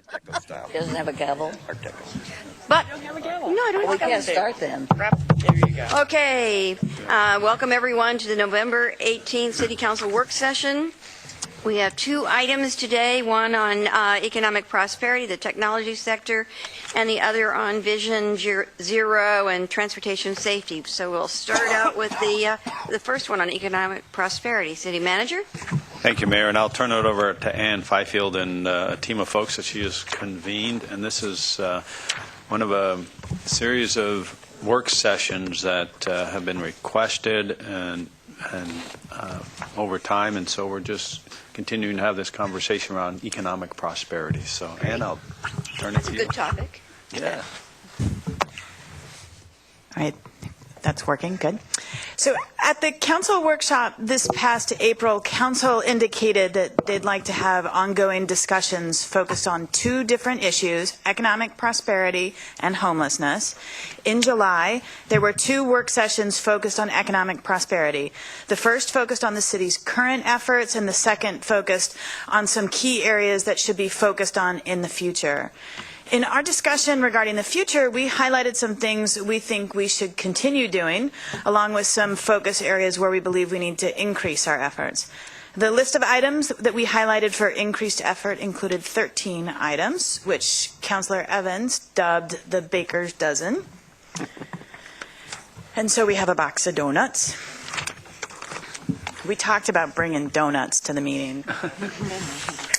Deco style. He doesn't have a gavel. Art Deco. But No, I don't we have can't to. start then. There you go. Okay, welcome everyone to the November 18th City Council work session. We have two items today, one on economic prosperity, the technology sector, and the other on Vision Zero and transportation safety. So we'll start out with the first one on economic prosperity. City Manager? Thank you, Mayor, and I'll turn it over to Ann Fifield and a team of folks that she has convened. And this is one of a series of work sessions that have been requested and over time, and so we're just continuing to have this conversation around economic prosperity. So, Ann, I'll turn it to you. Good topic. Yeah. All right, that's working, good. So at the council workshop this past April, council indicated that they'd like to have ongoing discussions focused on two different issues, economic prosperity and homelessness. In July, there were two work sessions focused on economic prosperity. The first focused on the city's current efforts, and the second focused on some key areas that should be focused on in the future. In our discussion regarding the future, we highlighted some things we think we should continue doing, along with some focus areas where we believe we need to increase our efforts. The list of items that we highlighted for increased effort included 13 items, which Councillor Evans dubbed the baker's dozen. And so we have a box of donuts. We talked about bringing donuts to the meeting.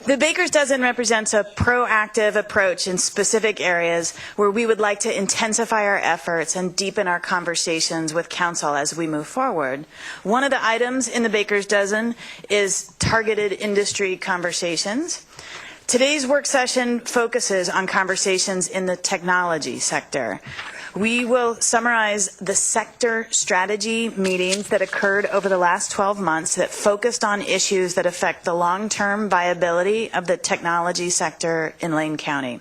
The Baker's Dozen represents a proactive approach in specific areas where we would like to intensify our efforts and deepen our conversations with council as we move forward. One of the items in the Baker's Dozen is targeted industry conversations. Today's work session focuses on conversations in the technology sector. We will summarize the sector strategy meetings that occurred over the last 12 months that focused on issues that affect the long-term viability of the technology sector in Lane County.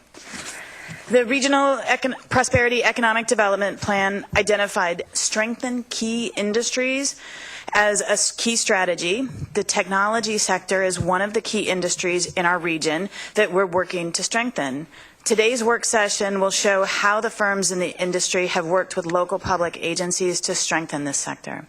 The Regional Prosperity Economic Development Plan identified strengthen key industries as a key strategy. The technology sector is one of the key industries in our region that we're working to strengthen. Today's work session will show how the firms in the industry have worked with local public agencies to strengthen this sector.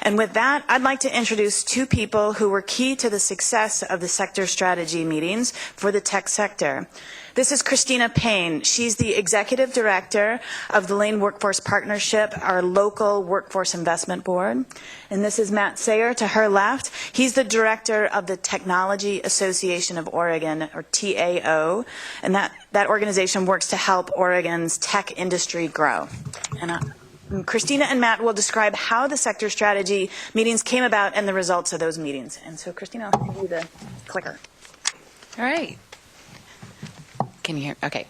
And with that, I'd like to introduce two people who were key to the success of the sector strategy meetings for the tech sector. This is Christina Payne. She's the Executive Director of the Lane Workforce Partnership, our local workforce investment board. And this is Matt Sayer to her left. He's the Director of the Technology Association of Oregon, or TAO, and that organization works to help Oregon's tech industry grow. And Christina and Matt will describe how the sector strategy meetings came about and the results of those meetings. And so, Christina, I'll give you the clicker. All right. Can you hear? Okay.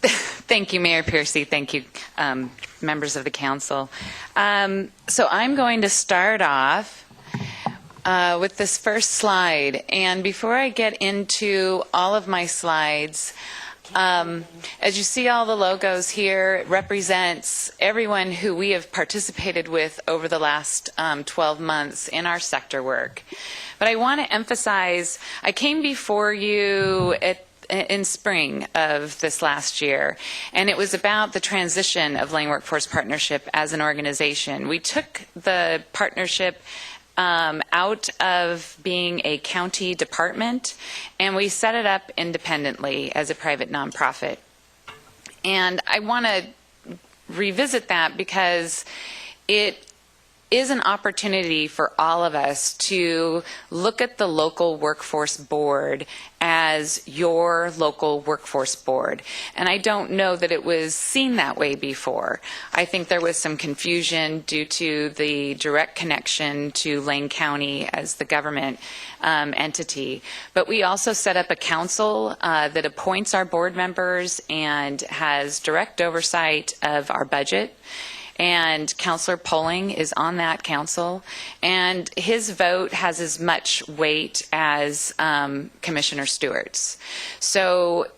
Thank you, Mayor Piercy. Thank you, members of the council. So I'm going to start off with this first slide. And before I get into all of my slides, as you see all the logos here, it represents everyone who we have participated with over the last 12 months in our sector work. But I want to emphasize, I came before you in spring of this last year, and it was about the transition of Lane Workforce Partnership as an organization. We took the partnership out of being a county department, and we set it up independently as a private nonprofit. And I want to revisit that because it is an opportunity for all of us to look at the local workforce board as your local workforce board. And I don't know that it was seen that way before. I think there was some confusion due to the direct connection to Lane County as the government entity. But we also set up a council that appoints our board members and has direct oversight of our budget. And Councillor Poling is on that council, and his vote has as much weight as Commissioner Stewart's. So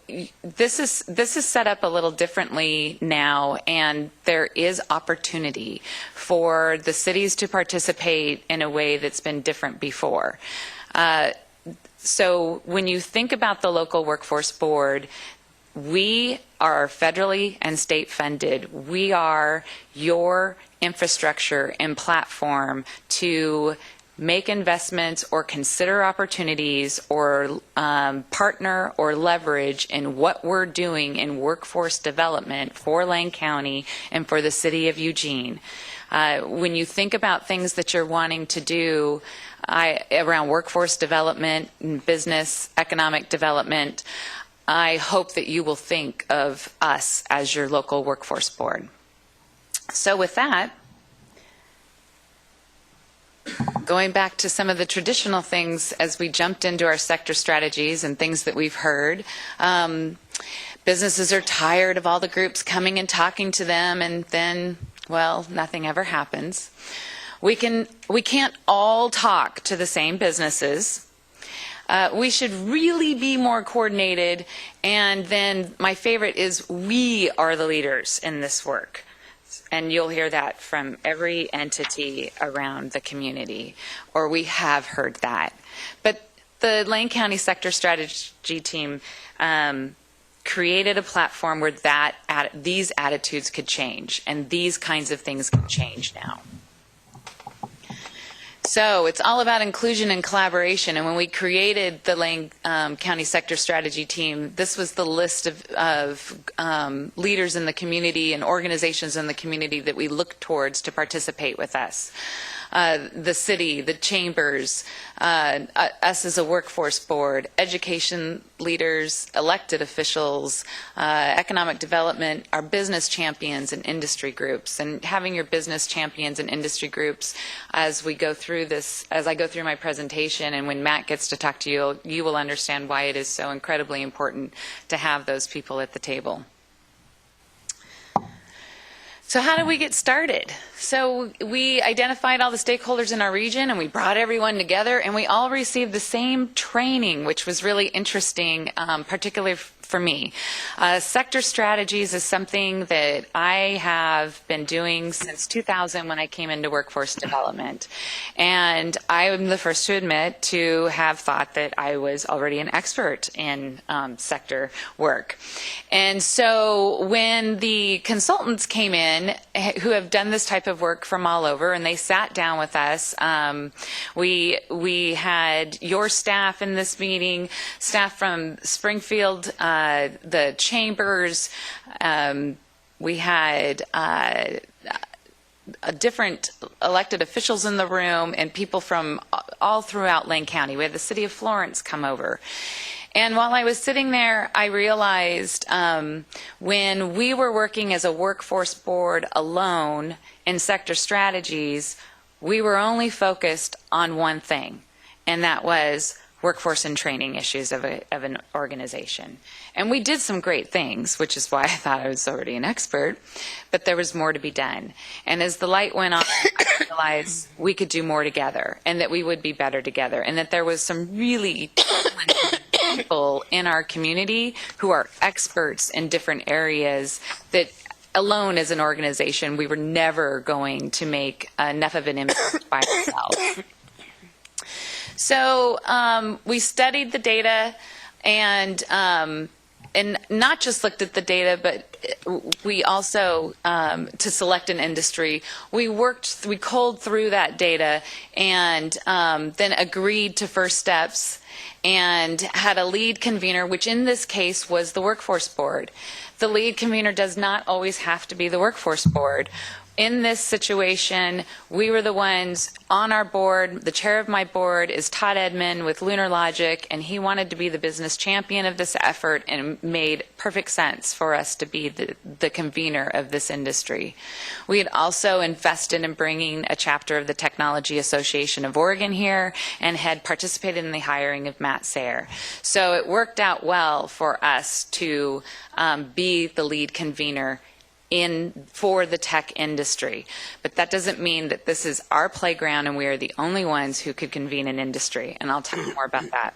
this is set up a little differently now, and there is opportunity for the cities to participate in a way that's been different before. So when you think about the local workforce board, we are federally and state funded. We are your infrastructure and platform to make investments or consider opportunities or partner or leverage in what we're doing in workforce development for Lane County and for the city of Eugene. When you think about things that you're wanting to do around workforce development, business, economic development, I hope that you will think of us as your local workforce board. So with that, going back to some of the traditional things as we jumped into our sector strategies and things that we've heard, businesses are tired of all the groups coming and talking to them, and then, well, nothing ever happens. We can't all talk to the same businesses. We should really be more coordinated, and then my favorite is we are the leaders in this work. And you'll hear that from every entity around the community, or we have heard that. But the Lane County Sector Strategy Team created a platform where these attitudes could change, and these kinds of things can change now. So it's all about inclusion and collaboration. And when we created the Lane County Sector Strategy Team, this was the list of leaders in the community and organizations in the community that we look towards to participate with us. The city, the chambers, us as a workforce board, education leaders, elected officials, economic development, our business champions and industry groups. And having your business champions and industry groups as we go through this, as I go through my presentation, and when Matt gets to talk to you, you will understand why it is so incredibly important to have those people at the table. So how did we get started? So we identified all the stakeholders in our region, and we brought everyone together, and we all received the same training, which was really interesting, particularly for me. Sector strategies is something that I have been doing since 2000 when I came into workforce development. And I am the first to admit to have thought that I was already an expert in sector work. And so when the consultants came in who have done this type of work from all over, and they sat down with us, we had your staff in this meeting, staff from Springfield, the chambers, we had different elected officials in the room, and people from all throughout Lane County. We had the city of Florence come over. And while I was sitting there, I realized when we were working as a workforce board alone in sector strategies, we were only focused on one thing, and that was workforce and training issues of an organization. And we did some great things, which is why I thought I was already an expert, but there was more to be done. And as the light went on, I realized we could do more together, and that we would be better together, and that there was some really talented people in our community who are experts in different areas that alone as an organization, we were never going to make enough of an impact by ourselves. So we studied the data, and not just looked at the data, but we also, to select an industry, we culled through that data, and then agreed to first steps, and had a lead convener, which in this case was the workforce board. The lead convener does not always have to be the workforce board. In this situation, we were the ones on our board. The chair of my board is Todd Edmond with Lunar Logic, and he wanted to be the business champion of this effort, and it made perfect sense for us to be the convener of this industry. We had also invested in bringing a chapter of the Technology Association of Oregon here, and had participated in the hiring of Matt Sayre. So it worked out well for us to be the lead convener for the tech industry. But that doesn't mean that this is our playground and we are the only ones who could convene an industry, and I'll talk more about that.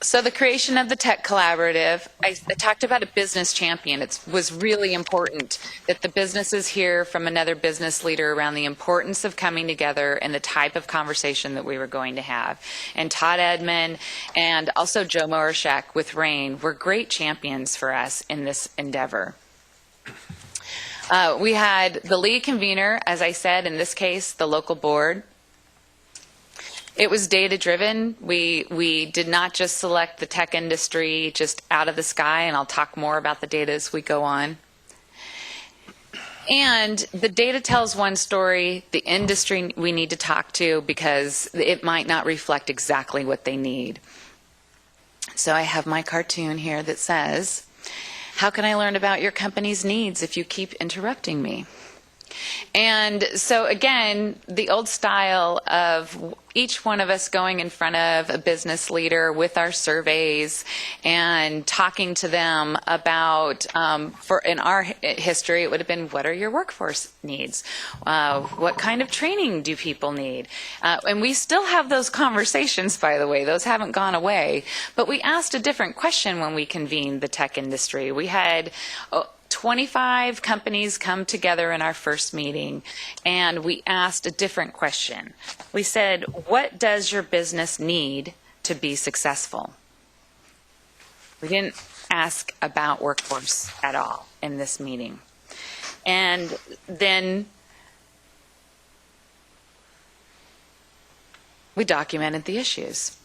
So the creation of the Tech Collaborative, I talked about a business champion. It was really important that the businesses hear from another business leader around the importance of coming together and the type of conversation that we were going to have. And Todd Edmond and also Joe Morishak with RAIN were great champions for us in this endeavor. We had the lead convener, as I said, in this case, the local board. It was data-driven. We did not just select the tech industry just out of the sky, and I'll talk more about the data as we go on. And the data tells one story, the industry we need to talk to because it might not reflect exactly what they need. So I have my cartoon here that says, how can I learn about your company's needs if you keep interrupting me? And so again, the old style of each one of us going in front of a business leader with our surveys and talking to them about, in our history, it would have been, what are your workforce needs? What kind of training do people need? And we still have those conversations, by the way. Those haven't gone away. But we asked a different question when we convened the tech industry. We had 25 companies come together in our first meeting, and we asked a different question. We said, what does your business need to be successful? We didn't ask about workforce at all in this meeting. And then we documented the issues.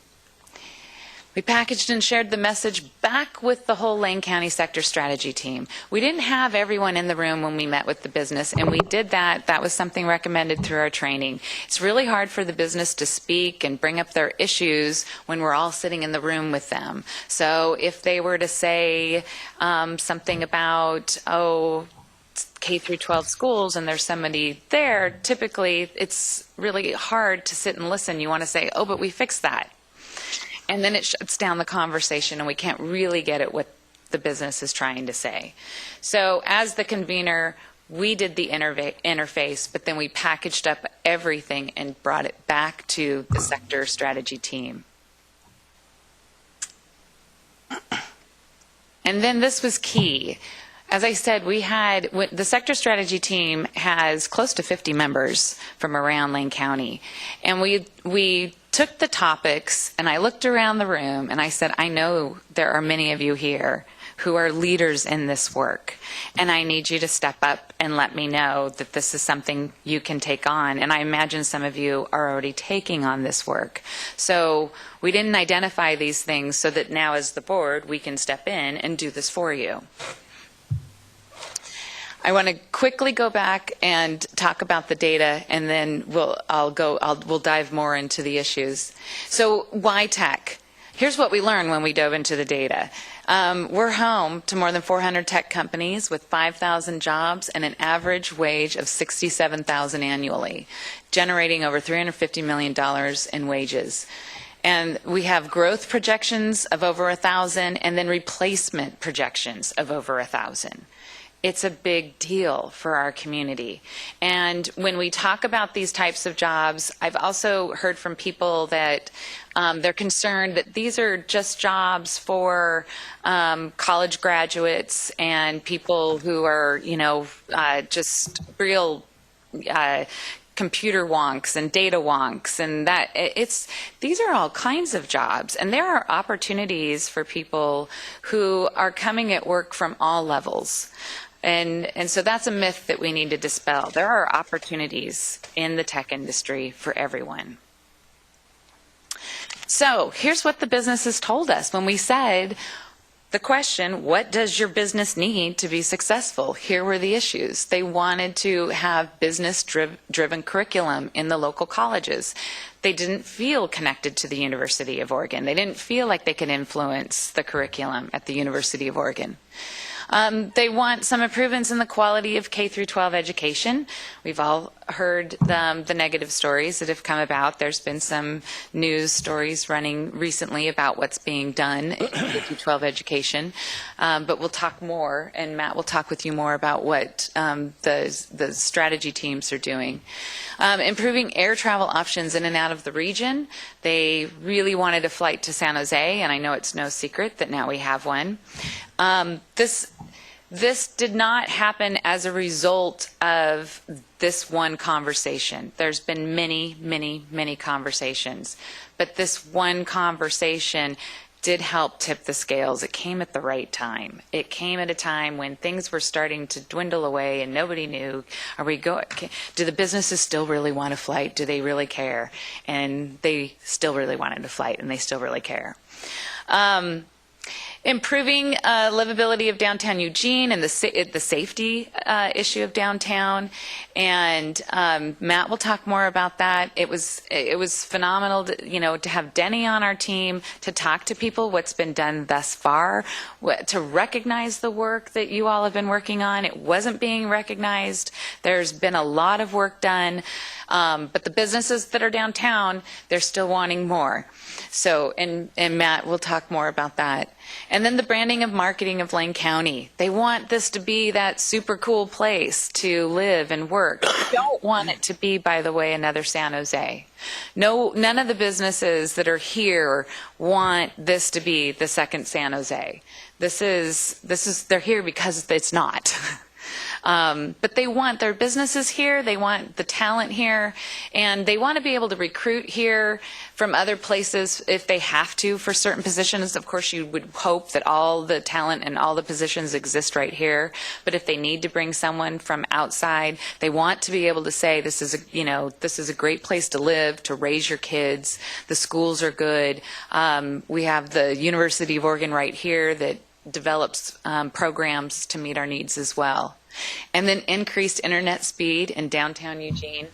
We packaged and shared the message back with the whole Lane County Sector Strategy team. We didn't have everyone in the room when we met with the business, and we did that. That was something recommended through our training. It's really hard for the business to speak and bring up their issues when we're all sitting in the room with them. So if they were to say something about, K through 12 schools and there's somebody there, typically it's really hard to sit and listen. You want to say, but we fixed that. And then it shuts down the conversation and we can't really get at what the business is trying to say. So as the convener, we did the interface, but then we packaged up everything and brought it back to the sector strategy team. And then this was key. As I said, the sector strategy team has close to 50 members from around Lane County. And we took the topics, and I looked around the room, and I said, I know there are many of you here who are leaders in this work, and I need you to step up and let me know that this is something you can take on. And I imagine some of you are already taking on this work. So we didn't identify these things so that now as the board, we can step in and do this for you. I want to quickly go back and talk about the data, and then we'll dive more into the issues. So why tech? Here's what we learned when we dove into the data. We're home to more than 400 tech companies with 5,000 jobs and an average wage of $67,000 annually, generating over $350 million in wages. And we have growth projections of over 1,000 and then replacement projections of over 1,000. It's a big deal for our community. And when we talk about these types of jobs, I've also heard from people that they're concerned that these are just jobs for college graduates and people who are, just real computer wonks and data wonks, and these are all kinds of jobs, and there are opportunities for people who are coming at work from all levels. And so that's a myth that we need to dispel. There are opportunities in the tech industry for everyone. So here's what the businesses told us when we said the question, what does your business need to be successful? Here were the issues. They wanted to have business-driven curriculum in the local colleges. They didn't feel connected to the University of Oregon. They didn't feel like they could influence the curriculum at the University of Oregon. They want some improvements in the quality of K through 12 education. We've all heard the negative stories that have come about. There's been some news stories running recently about what's being done in K through 12 education. But we'll talk more, and Matt will talk with you more about what the strategy teams are doing. Improving air travel options in and out of the region. They really wanted a flight to San Jose, and I know it's no secret that now we have one. This did not happen as a result of this one conversation. There's been many, many, many conversations, but this one conversation did help tip the scales. It came at the right time. It came at a time when things were starting to dwindle away and nobody knew, do the businesses still really want a flight? Do they really care? And they still really wanted a flight, and they still really care. Improving livability of downtown Eugene and the safety issue of downtown, and Matt will talk more about that. It was phenomenal, to have Denny on our team to talk to people what's been done thus far, to recognize the work that you all have been working on. It wasn't being recognized. There's been a lot of work done, but the businesses that are downtown, they're still wanting more. So, and Matt will talk more about that. And then the branding of marketing of Lane County. They want this to be that super cool place to live and work. They don't want it to be, by the way, another San Jose. No, none of the businesses that are here want this to be the second San Jose. They're here because it's not. But they want their businesses here, they want the talent here, and they want to be able to recruit here from other places if they have to for certain positions. Of course, you would hope that all the talent and all the positions exist right here, but if they need to bring someone from outside, they want to be able to say, this is a great place to live, to raise your kids, the schools are good. We have the University of Oregon right here that develops programs to meet our needs as well. And then increased internet speed in downtown Eugene.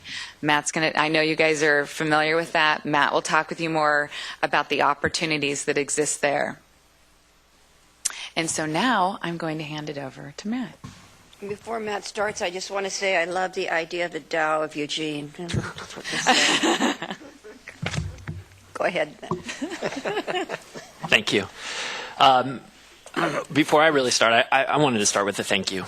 I know you guys are familiar with that. Matt will talk with you more about the opportunities that exist there. And so now I'm going to hand it over to Matt. Before Matt starts, I just want to say I love the idea of the Tao of Eugene. Go ahead, Matt. Thank you. Before I really start, I wanted to start with a thank you.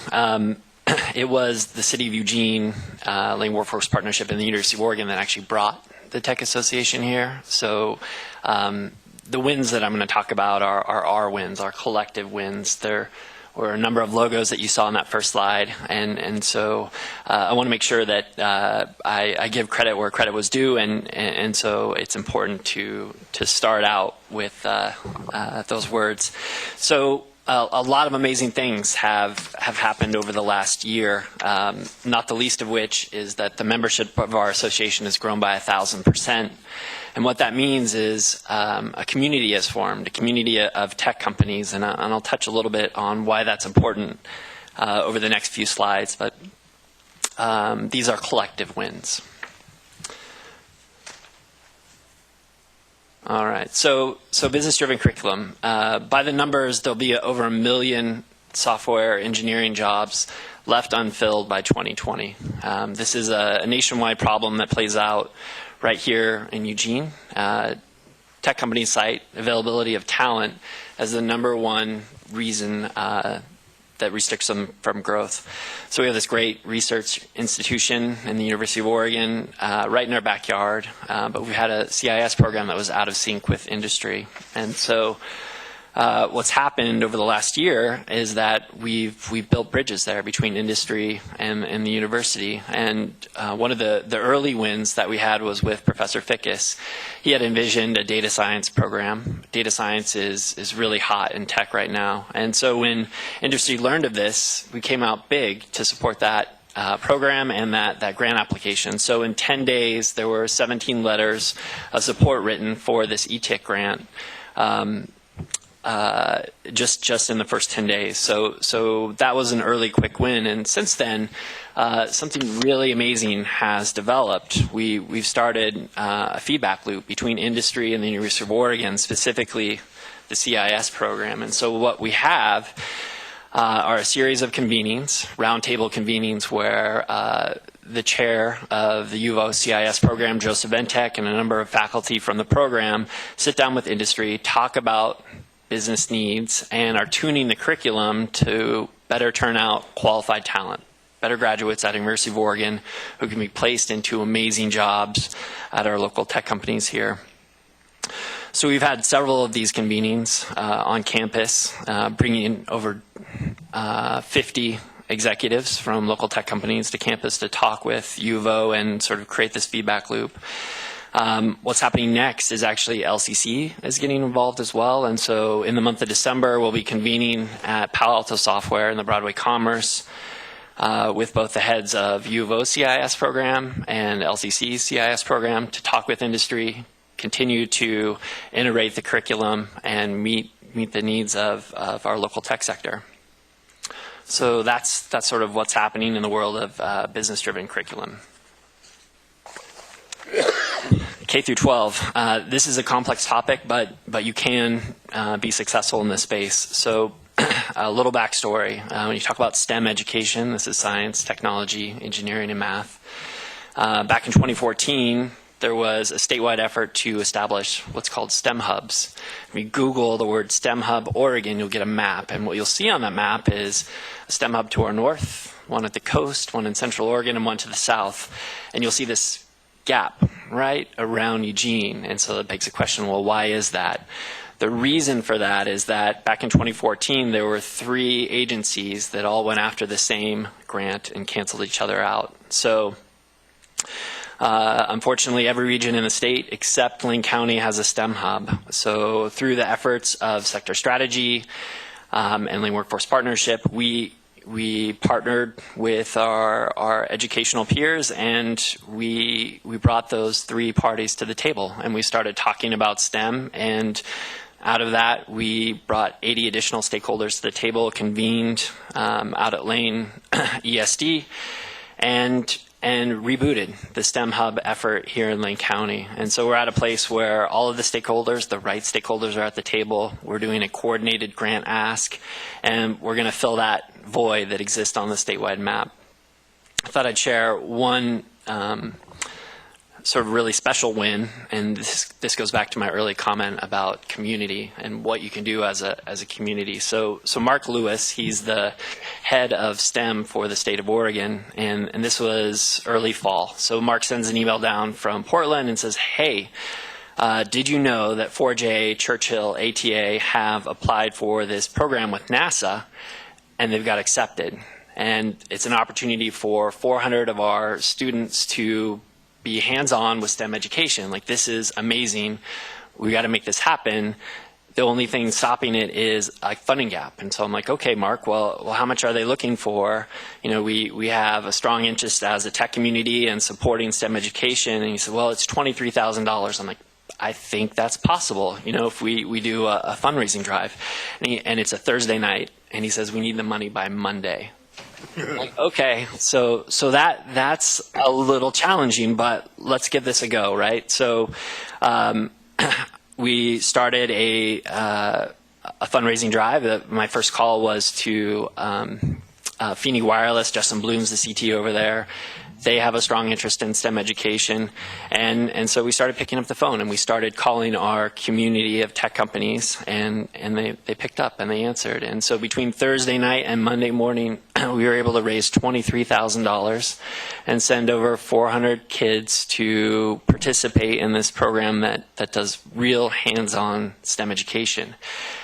It was the City of Eugene, Lane Workforce Partnership, and the University of Oregon that actually brought the Tech Association here. So the wins that I'm going to talk about are our wins, our collective wins. There were a number of logos that you saw on that first slide, and so I want to make sure that I give credit where credit was due, and so it's important to start out with those words. So a lot of amazing things have happened over the last year, not the least of which is that the membership of our association has grown by 1,000%. And what that means is a community has formed, a community of tech companies, and I'll touch a little bit on why that's important over the next few slides, but these are collective wins. All right, so business-driven curriculum. By the numbers, there'll be over 1 million software engineering jobs left unfilled by 2020. This is a nationwide problem that plays out right here in Eugene. Tech companies cite availability of talent as the #1 reason that restricts them from growth. So we have this great research institution in the University of Oregon right in our backyard, but we had a CIS program that was out of sync with industry. And so what's happened over the last year is that we've built bridges there between industry and the university. And one of the early wins that we had was with Professor Fickus. He had envisioned a data science program. Data science is really hot in tech right now. And so when industry learned of this, we came out big to support that program and that grant application. So in 10 days, there were 17 letters of support written for this ETIC grant. Just in the first 10 days. So that was an early quick win. And since then, something really amazing has developed. We've started a feedback loop between industry and the University of Oregon, specifically the CIS program. And so what we have are a series of convenings, roundtable convenings, where the chair of the UVO CIS program, Joseph Ventek, and a number of faculty from the program sit down with industry, talk about business needs, and are tuning the curriculum to better turn out qualified talent, better graduates at University of Oregon who can be placed into amazing jobs at our local tech companies here. So we've had several of these convenings on campus, bringing in over 50 executives from local tech companies to campus to talk with UVO and sort of create this feedback loop. What's happening next is actually LCC is getting involved as well. And so in the month of December, we'll be convening at Palo Alto Software in the Broadway Commerce with both the heads of UVO CIS program and LCC CIS program to talk with industry, continue to iterate the curriculum, and meet the needs of our local tech sector. So that's sort of what's happening in the world of business-driven curriculum. K through 12. This is a complex topic, but you can be successful in this space. So a little backstory. When you talk about STEM education, this is science, technology, engineering, and math. Back in 2014, there was a statewide effort to establish what's called STEM hubs. If you Google the word STEM hub Oregon, you'll get a map. And what you'll see on that map is a STEM hub to our north, one at the coast, one in Central Oregon, and one to the south. And you'll see this gap right around Eugene. And so that begs the question, well, why is that? The reason for that is that back in 2014, there were 3 agencies that all went after the same grant and canceled each other out. So unfortunately, every region in the state except Lane County has a STEM hub. So through the efforts of Sector Strategy and Lane Workforce Partnership, we partnered with our educational peers, and we brought those 3 parties to the table, and we started talking about STEM. And out of that, we brought 80 additional stakeholders to the table, convened out at Lane ESD, and rebooted the STEM hub effort here in Lane County. And so we're at a place where all of the stakeholders, the right stakeholders, are at the table. We're doing a coordinated grant ask, and we're going to fill that void that exists on the statewide map. I thought I'd share one sort of really special win, and this goes back to my early comment about community and what you can do as a community. So Mark Lewis, he's the head of STEM for the state of Oregon, and this was early fall. So Mark sends an email down from Portland and says, hey, did you know that 4J, Churchill, ATA have applied for this program with NASA, and they've got accepted? And it's an opportunity for 400 of our students to be hands-on with STEM education. Like, this is amazing. We got to make this happen. The only thing stopping it is a funding gap. And so I'm like, okay, Mark, well, how much are they looking for? You know, we have a strong interest as a tech community in supporting STEM education. And he said, well, it's $23,000. I'm like, I think that's possible, you know, if we do a fundraising drive. And it's a Thursday night, and he says, we need the money by Monday. Like, okay, so that's a little challenging, but let's give this a go, right? So we started a fundraising drive. My first call was to Feeney Wireless. Justin Bloom's the CTO over there. They have a strong interest in STEM education, and so we started picking up the phone, and we started calling our community of tech companies, and they picked up and they answered. And so between Thursday night and Monday morning, we were able to raise $23,000 and send over 400 kids to participate in this program that does real hands-on STEM education.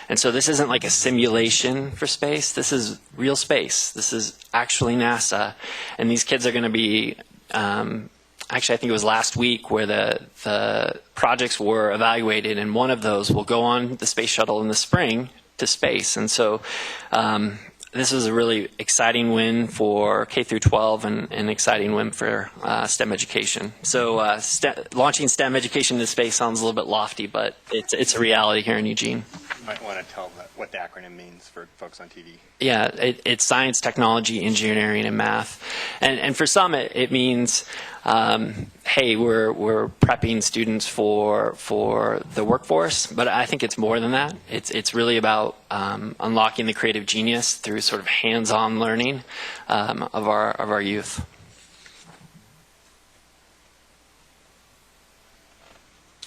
And so this isn't like a simulation for space. This is real space. This is actually NASA. And these kids are going to be, actually, I think it was last week where the projects were evaluated, and one of those will go on the space shuttle in the spring to space. And so this is a really exciting win for K through 12 and an exciting win for STEM education. So launching STEM education into space sounds a little bit lofty, but it's a reality here in Eugene. You might want to tell them what what the acronym means for folks on TV. Yeah, it's science, technology, engineering, and math. And for some, it means, hey, we're prepping students for the workforce. But I think it's more than that. It's really about unlocking the creative genius through sort of hands-on learning of our youth.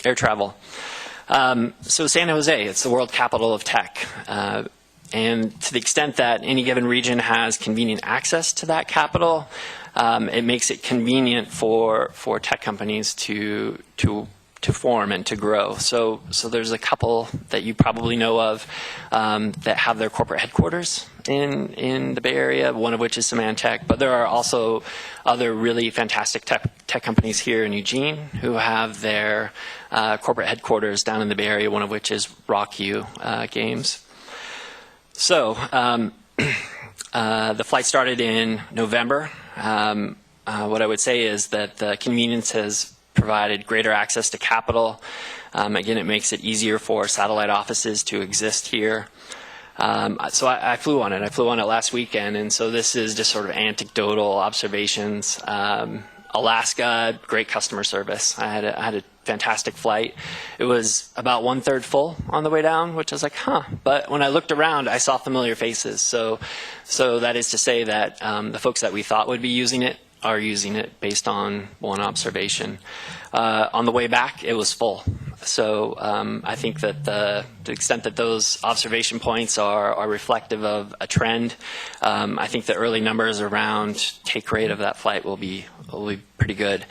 Air travel. So San Jose, it's the world capital of tech. And to the extent that any given region has convenient access to that capital, it makes it convenient for tech companies to form and to grow. So there's a couple that you probably know of that have their corporate headquarters in the Bay Area, one of which is Symantec. But there are also other really fantastic tech companies here in Eugene who have their corporate headquarters down in the Bay Area, one of which is RockU Games. So the flight started in November. What I would say is that the convenience has provided greater access to capital. Again, it makes it easier for satellite offices to exist here. So I flew on it. I flew on it last weekend, and so this is just sort of anecdotal observations. Alaska, great customer service. I had a fantastic flight. It was about 1/3 full on the way down, which I was like, huh. But when I looked around, I saw familiar faces. So that is to say that the folks that we thought would be using it are using it based on one observation. On the way back, it was full. So I think that the extent that those observation points are reflective of a trend, I think the early numbers around take rate of that flight will be pretty good.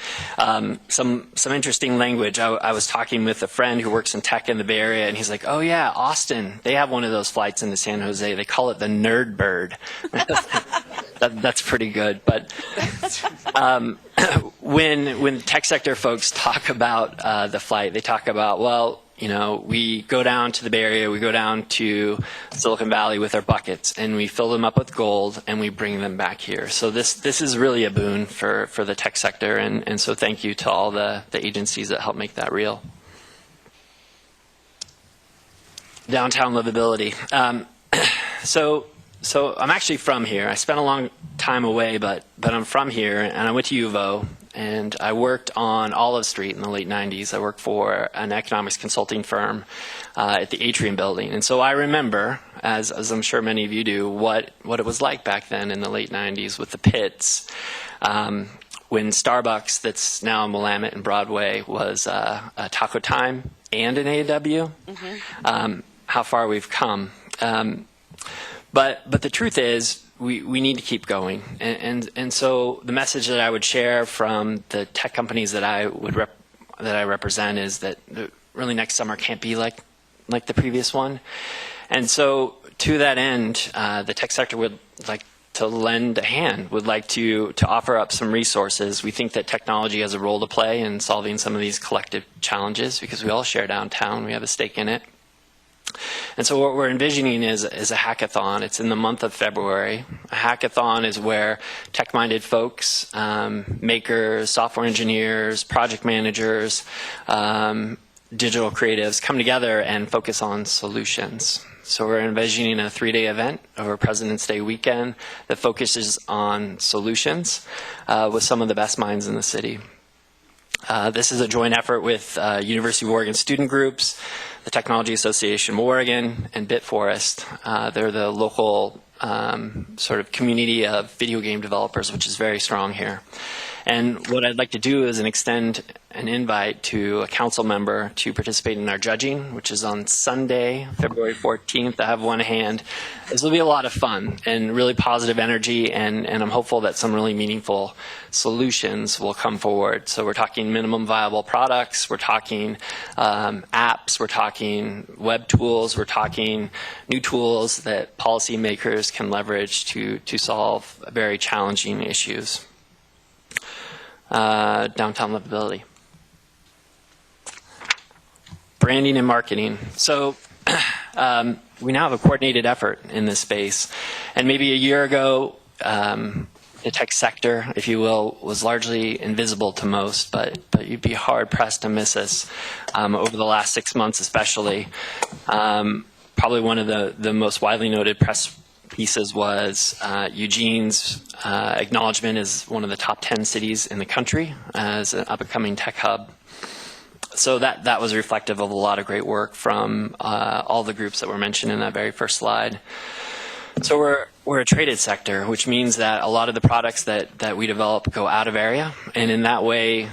Some interesting language. I was talking with a friend who works in tech in the Bay Area, and he's like, oh yeah, Austin, they have one of those flights into San Jose. They call it the Nerd Bird. That's pretty good. But when tech sector folks talk about the flight, they talk about, well, you know, we go down to the Bay Area, we go down to Silicon Valley with our buckets, and we fill them up with gold, and we bring them back here. So this is really a boon for the tech sector, and so thank you to all the agencies that help make that real. Downtown livability. So I'm actually from here. I spent a long time away, but I'm from here, and I went to UVO, and I worked on Olive Street in the late 90s. I worked for an economics consulting firm at the Atrium Building. And so I remember, as I'm sure many of you do, what it was like back then in the late 90s with the pits, when Starbucks, that's now in Willamette and Broadway, was a Taco Time and an A&W. How far we've come. But the truth is, we need to keep going, and so the message that I would share from the tech companies that I represent is that really next summer can't be like the previous one, and so to that end, the tech sector would like to lend a hand, would like to offer up some resources. We think that technology has a role to play in solving some of these collective challenges because we all share downtown. We have a stake in it. And so what we're envisioning is a hackathon. It's in the month of February. A hackathon is where tech-minded folks, makers, software engineers, project managers, digital creatives come together and focus on solutions. So we're envisioning a 3-day event over President's Day weekend that focuses on solutions with some of the best minds in the city. This is a joint effort with University of Oregon student groups, the Technology Association of Oregon, and Bitforest. They're the local sort of community of video game developers, which is very strong here. And what I'd like to do is extend an invite to a council member to participate in our judging, which is on Sunday, February 14th. I have one hand. This will be a lot of fun and really positive energy, and I'm hopeful that some really meaningful solutions will come forward. So we're talking minimum viable products, we're talking apps, we're talking web tools, we're talking new tools that policymakers can leverage to solve very challenging issues. Downtown livability. Branding and marketing. So we now have a coordinated effort in this space. And maybe a year ago, the tech sector, if you will, was largely invisible to most, but you'd be hard-pressed to miss us over the last 6 months especially. Part probably one of the most widely noted press pieces was Eugene's acknowledgement as one of the top 10 cities in the country as an up-and-coming tech hub. So that was reflective of a lot of great work from all the groups that were mentioned in that very first slide. So we're a traded sector, which means that a lot of the products that we develop go out of area, and in that way,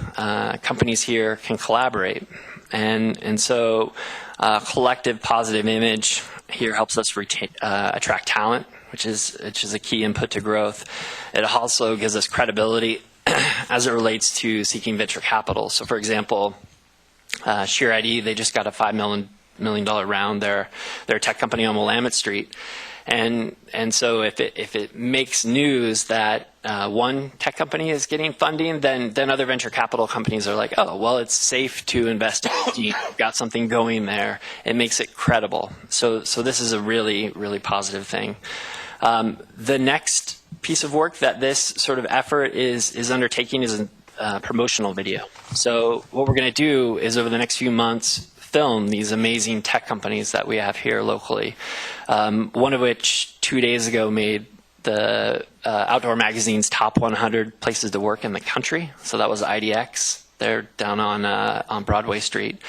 companies here can collaborate. And so collective positive image here helps us attract talent, which is a key input to growth. It also gives us credibility as it relates to seeking venture capital. So for example, Sheer ID, they just got a $5 million round. They're a tech company on Willamette Street. And so if it makes news that one tech company is getting funding, then other venture capital companies are like, oh, well, it's safe to invest in it. You've got something going there. It makes it credible. So this is a really, really positive thing. The next piece of work that this sort of effort is undertaking is a promotional video. So what we're going to do is over the next few months film these amazing tech companies that we have here locally. One of which 2 days ago made the Outdoor Magazine's top 100 places to work in the country. So that was IDX. They're down on Broadway Street.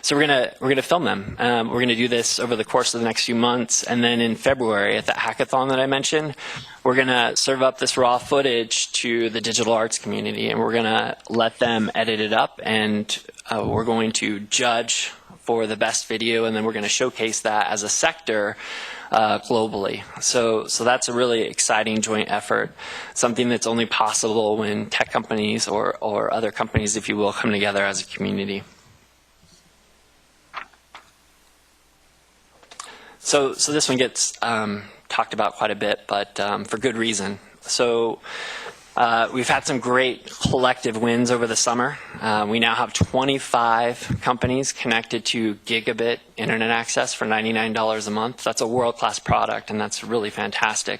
So we're gonna film them. We're gonna do this over the course of the next few months, and then in February at the hackathon that I mentioned, we're gonna serve up this raw footage to the digital arts community, and we're gonna let them edit it up, and we're going to judge for the best video, and then we're going to showcase that as a sector globally. So that's a really exciting joint effort, something that's only possible when tech companies or other companies, if you will, come together as a community. So this one gets talked about quite a bit, but for good reason. So we've had some great collective wins over the summer. We now have 25 companies connected to gigabit internet access for $99 a month. That's a world-class product, and that's really fantastic.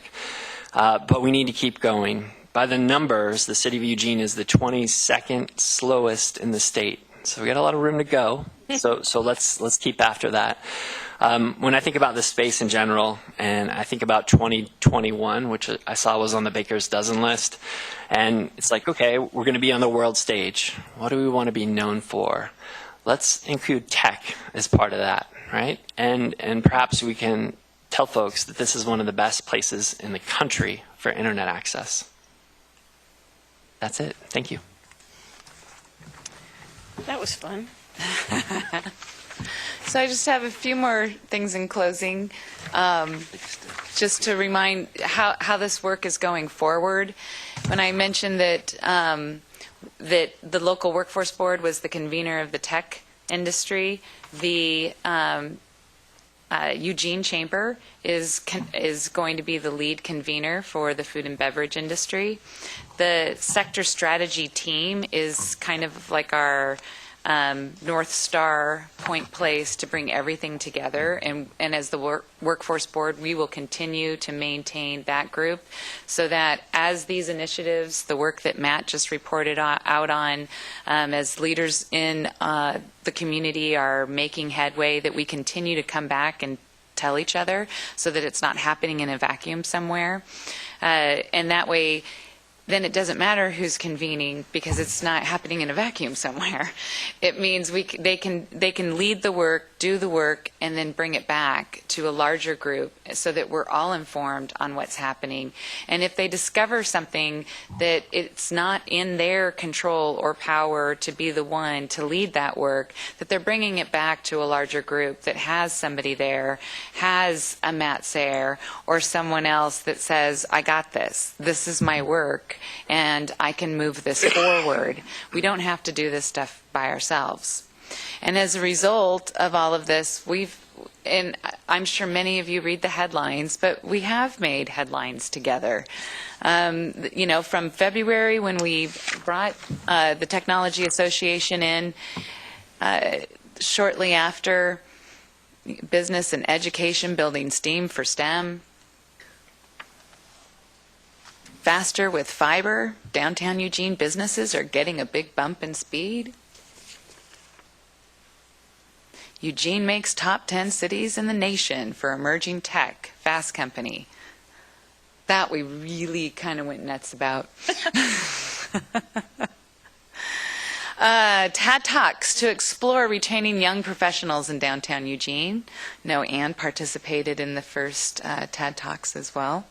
But we need to keep going. By the numbers, the city of Eugene is the 22nd slowest in the state. So we got a lot of room to go. So let's keep after that. When I think about this space in general, and I think about 2021, which I saw was on the Baker's Dozen list, and it's like, okay, we're going to be on the world stage. What do we want to be known for? Let's include tech as part of that, right? And perhaps we can tell folks that this is one of the best places in the country for internet access. That's it. Thank you. That was fun. So I just have a few more things in closing, just to remind how this work is going forward. When I mentioned that that the local workforce board was the convener of the tech industry, the Eugene Chamber is going to be the lead convener for the food and beverage industry. The sector strategy team is kind of like our North Star point place to bring everything together, and as the workforce board, we will continue to maintain that group so that as these initiatives, the work that Matt just reported out on, as leaders in the community are making headway, that we continue to come back and tell each other so that it's not happening in a vacuum somewhere, and that way then it doesn't matter who's convening because it's not happening in a vacuum somewhere. It means they can lead the work, do the work, and then bring it back to a larger group so that we're all informed on what's happening. And if they discover something that it's not in their control or power to be the one to lead that work, that they're bringing it back to a larger group that has somebody there, has a Matt Sayre or someone else that says, I got this. This is my work, and I can move this forward. We don't have to do this stuff by ourselves. And as a result of all of this, and I'm sure many of you read the headlines, but we have made headlines together. From February when we brought the Technology Association in, shortly after business and education building STEAM for STEM, faster with fiber, downtown Eugene businesses are getting a big bump in speed. Eugene makes top 10 cities in the nation for emerging tech, Fast Company. That we really kind of went nuts about. TAD Talks to explore retaining young professionals in downtown Eugene. No, Ann participated in the first TAD Talks as well.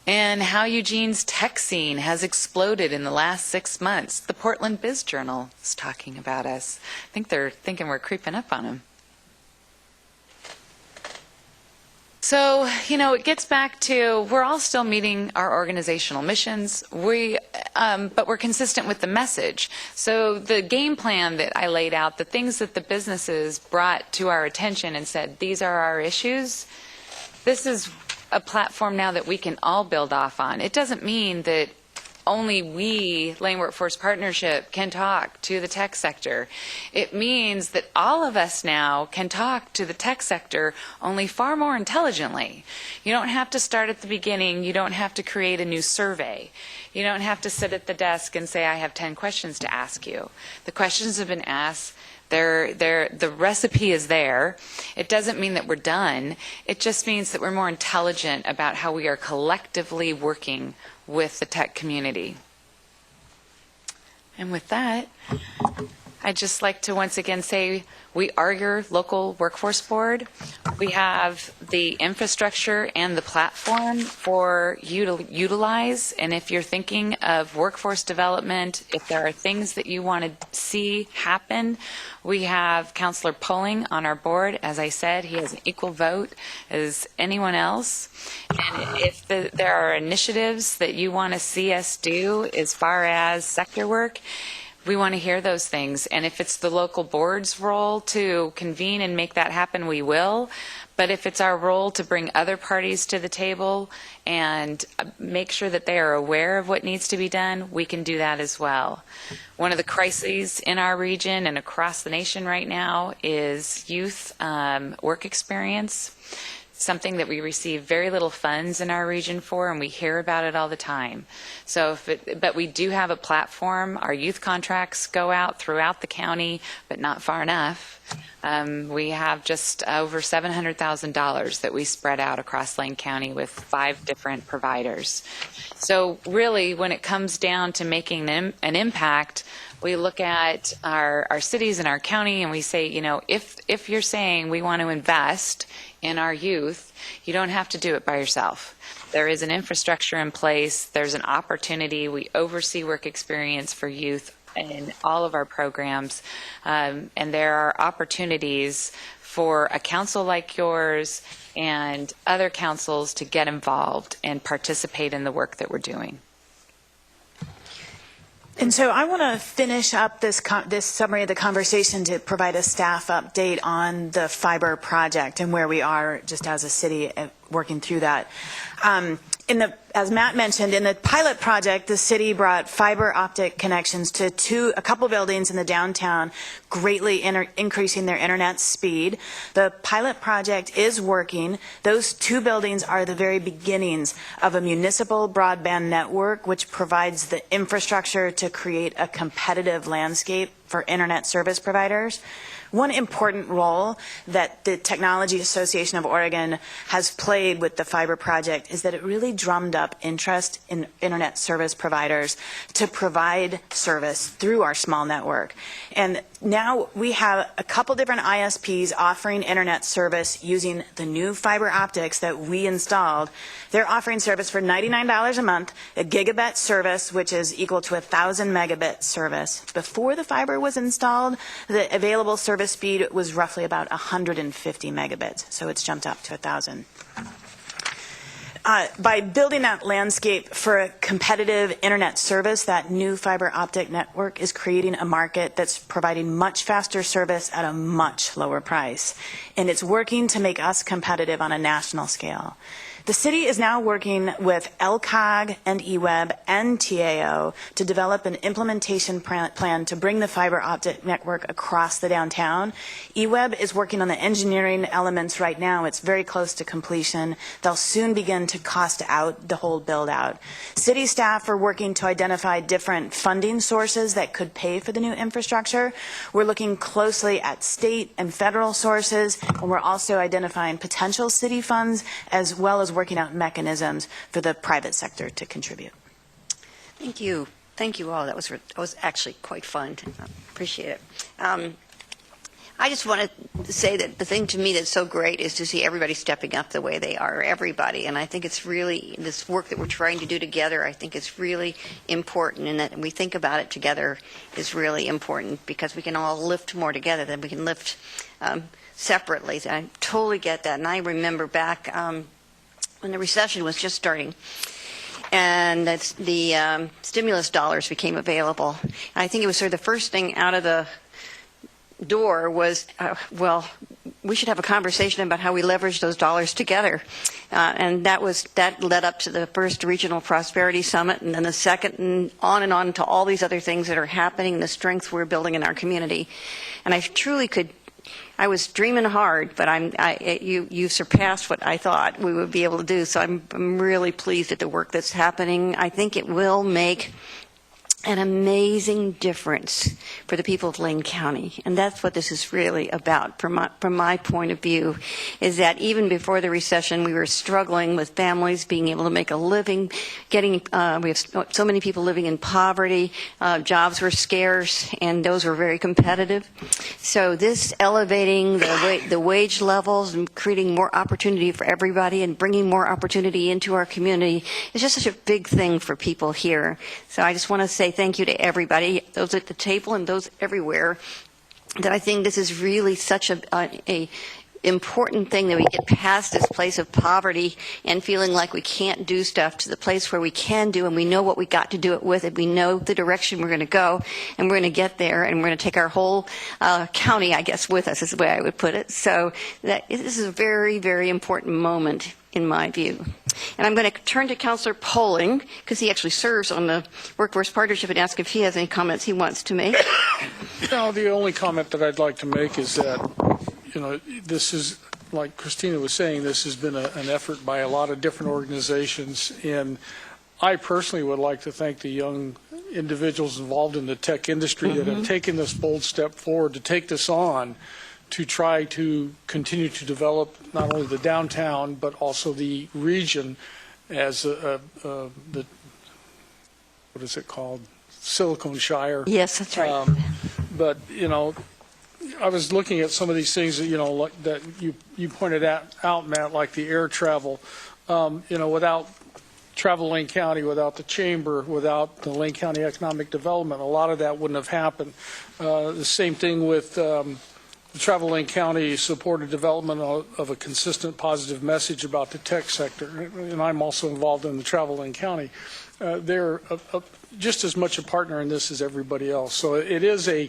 And how Eugene's tech scene has exploded in the last 6 months. The Portland Biz Journal is talking about us. I think they're thinking we're creeping up on them. So, it gets back to we're all still meeting our organizational missions. But we're consistent with the message. So the game plan that I laid out, the things that the businesses brought to our attention and said, these are our issues, this is a platform now that we can all build off on. It doesn't mean that only we, Lane Workforce Partnership, can talk to the tech sector. It means that all of us now can talk to the tech sector, only far more intelligently. You don't have to start at the beginning. You don't have to create a new survey. You don't have to sit at the desk and say, I have 10 questions to ask you. The questions have been asked. The recipe is there. It doesn't mean that we're done. It just means that we're more intelligent about how we are collectively working with the tech community. And with that, I'd just like to once again say we are your local workforce board. We have the infrastructure and the platform for you to utilize. And if you're thinking of workforce development, if there are things that you want to see happen, we have Councilor Pulling on our board. As I said, he has an equal vote as anyone else. And if there are initiatives that you want to see us do as far as sector work, we want to hear those things. And if it's the local board's role to convene and make that happen, we will. But if it's our role to bring other parties to the table and make sure that they are aware of what needs to be done, we can do that as well. One of the crises in our region and across the nation right now is youth work experience. Something that we receive very little funds in our region for, and we hear about it all the time. But we do have a platform. Our youth contracts go out throughout the county, but not far enough. We have just over $700,000 that we spread out across Lane County with 5 different providers. So really, when it comes down to making an impact, we look at our cities and our county and we say, if you're saying we want to invest in our youth, you don't have to do it by yourself. There is an infrastructure in place. There's an opportunity. We oversee work experience for youth in all of our programs. And there are opportunities for a council like yours and other councils to get involved and participate in the work that we're doing. And so I want to finish up this summary of the conversation to provide a staff update on the fiber project and where we are just as a city working through that. As Matt mentioned, in the pilot project, the city brought fiber optic connections to a couple buildings in the downtown, greatly increasing their internet speed. The pilot project is working. Those 2 buildings are the very beginnings of a municipal broadband network, which provides the infrastructure to create a competitive landscape for internet service providers. One important role that the Technology Association of Oregon has played with the fiber project is that it really drummed up interest in internet service providers to provide service through our small network. And now we have a couple different ISPs offering internet service using the new fiber optics that we installed. They're offering service for $99 a month, a gigabit service, which is equal to 1,000 megabit service. Before the fiber was installed, the available service speed was roughly about 150 megabits, so it's jumped up to 1,000. By building that landscape for a competitive internet service, that new fiber optic network is creating a market that's providing much faster service at a much lower price. And it's working to make us competitive on a national scale. The city is now working with LCOG and eWeb and TAO to develop an implementation plan to bring the fiber optic network across the downtown. eWeb is working on the engineering elements right now. It's very close to completion. They'll soon begin to cost out the whole build out. City staff are working to identify different funding sources that could pay for the new infrastructure. We're looking closely at state and federal sources, and we're also identifying potential city funds as well as working out mechanisms for the private sector to contribute. Thank you. Thank you all. That was actually quite fun. I appreciate it. I just want to say that the thing to me that's so great is to see everybody stepping up the way they are, everybody. And I think it's really, this work that we're trying to do together, I think it's really important, and that we think about it together is really important, because we can all lift more together than we can lift separately. I totally get that. And I remember back when the recession was just starting, and the stimulus dollars became available. I think it was sort of the first thing out of the door was, well, we should have a conversation about how we leverage those dollars together. And that led up to the first Regional Prosperity Summit, and then the second, and on to all these other things that are happening, the strengths we're building in our community. And I truly I was dreaming hard, but you surpassed what I thought we would be able to do. So I'm really pleased at the work that's happening. I think it will make an amazing difference for the people of Lane County. And that's what this is really about from my point of view, is that even before the recession, we were struggling with families being able to make a living, we have so many people living in poverty, jobs were scarce, and those were very competitive. So this elevating the wage levels and creating more opportunity for everybody and bringing more opportunity into our community is just such a big thing for people here. So I just want to say thank you to everybody, those at the table and those everywhere, that I think this is really such a important thing, that we get past this place of poverty and feeling like we can't do stuff to the place where we can do, and we know what we got to do it with, and we know the direction we're going to go, and we're going to get there, and we're going to take our whole county, I guess, with us, is the way I would put it. So this is a very, very important moment in my view. And I'm going to turn to Councillor Poling, because he actually serves on the Workforce Partnership, and ask if he has any comments he wants to make. No, the only comment that I'd like to make is that, this is, like Christina was saying, this has been an effort by a lot of different organizations, and I personally would like to thank the young individuals involved in the tech industry that have taken this bold step forward to take this on, to try to continue to develop not only the downtown but also the region as what is it called? Silicon Shire. Yes, that's right. But I was looking at some of these things that like that you pointed out, Matt, like the air travel. Without Travel Lane County, without the chamber, without the Lane County Economic Development, a lot of that wouldn't have happened. The same thing with the Travel Lane County supported development of a consistent positive message about the tech sector, and I'm also involved in the Travel Lane County. They're just as much a partner in this as everybody else. So it is a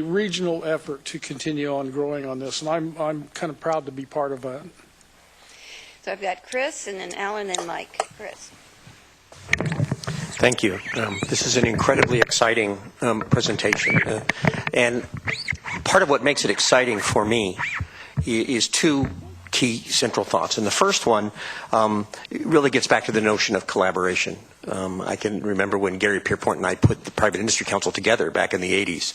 regional effort to continue on growing on this, and I'm kind of proud to be part of that. So I've got Chris, and then Alan, and Mike. Chris. Thank you. This is an incredibly exciting presentation. And part of what makes it exciting for me is two key central thoughts. And the first one really gets back to the notion of collaboration. I can remember when Gary Pierpont and I put the Private Industry Council together back in the 80s,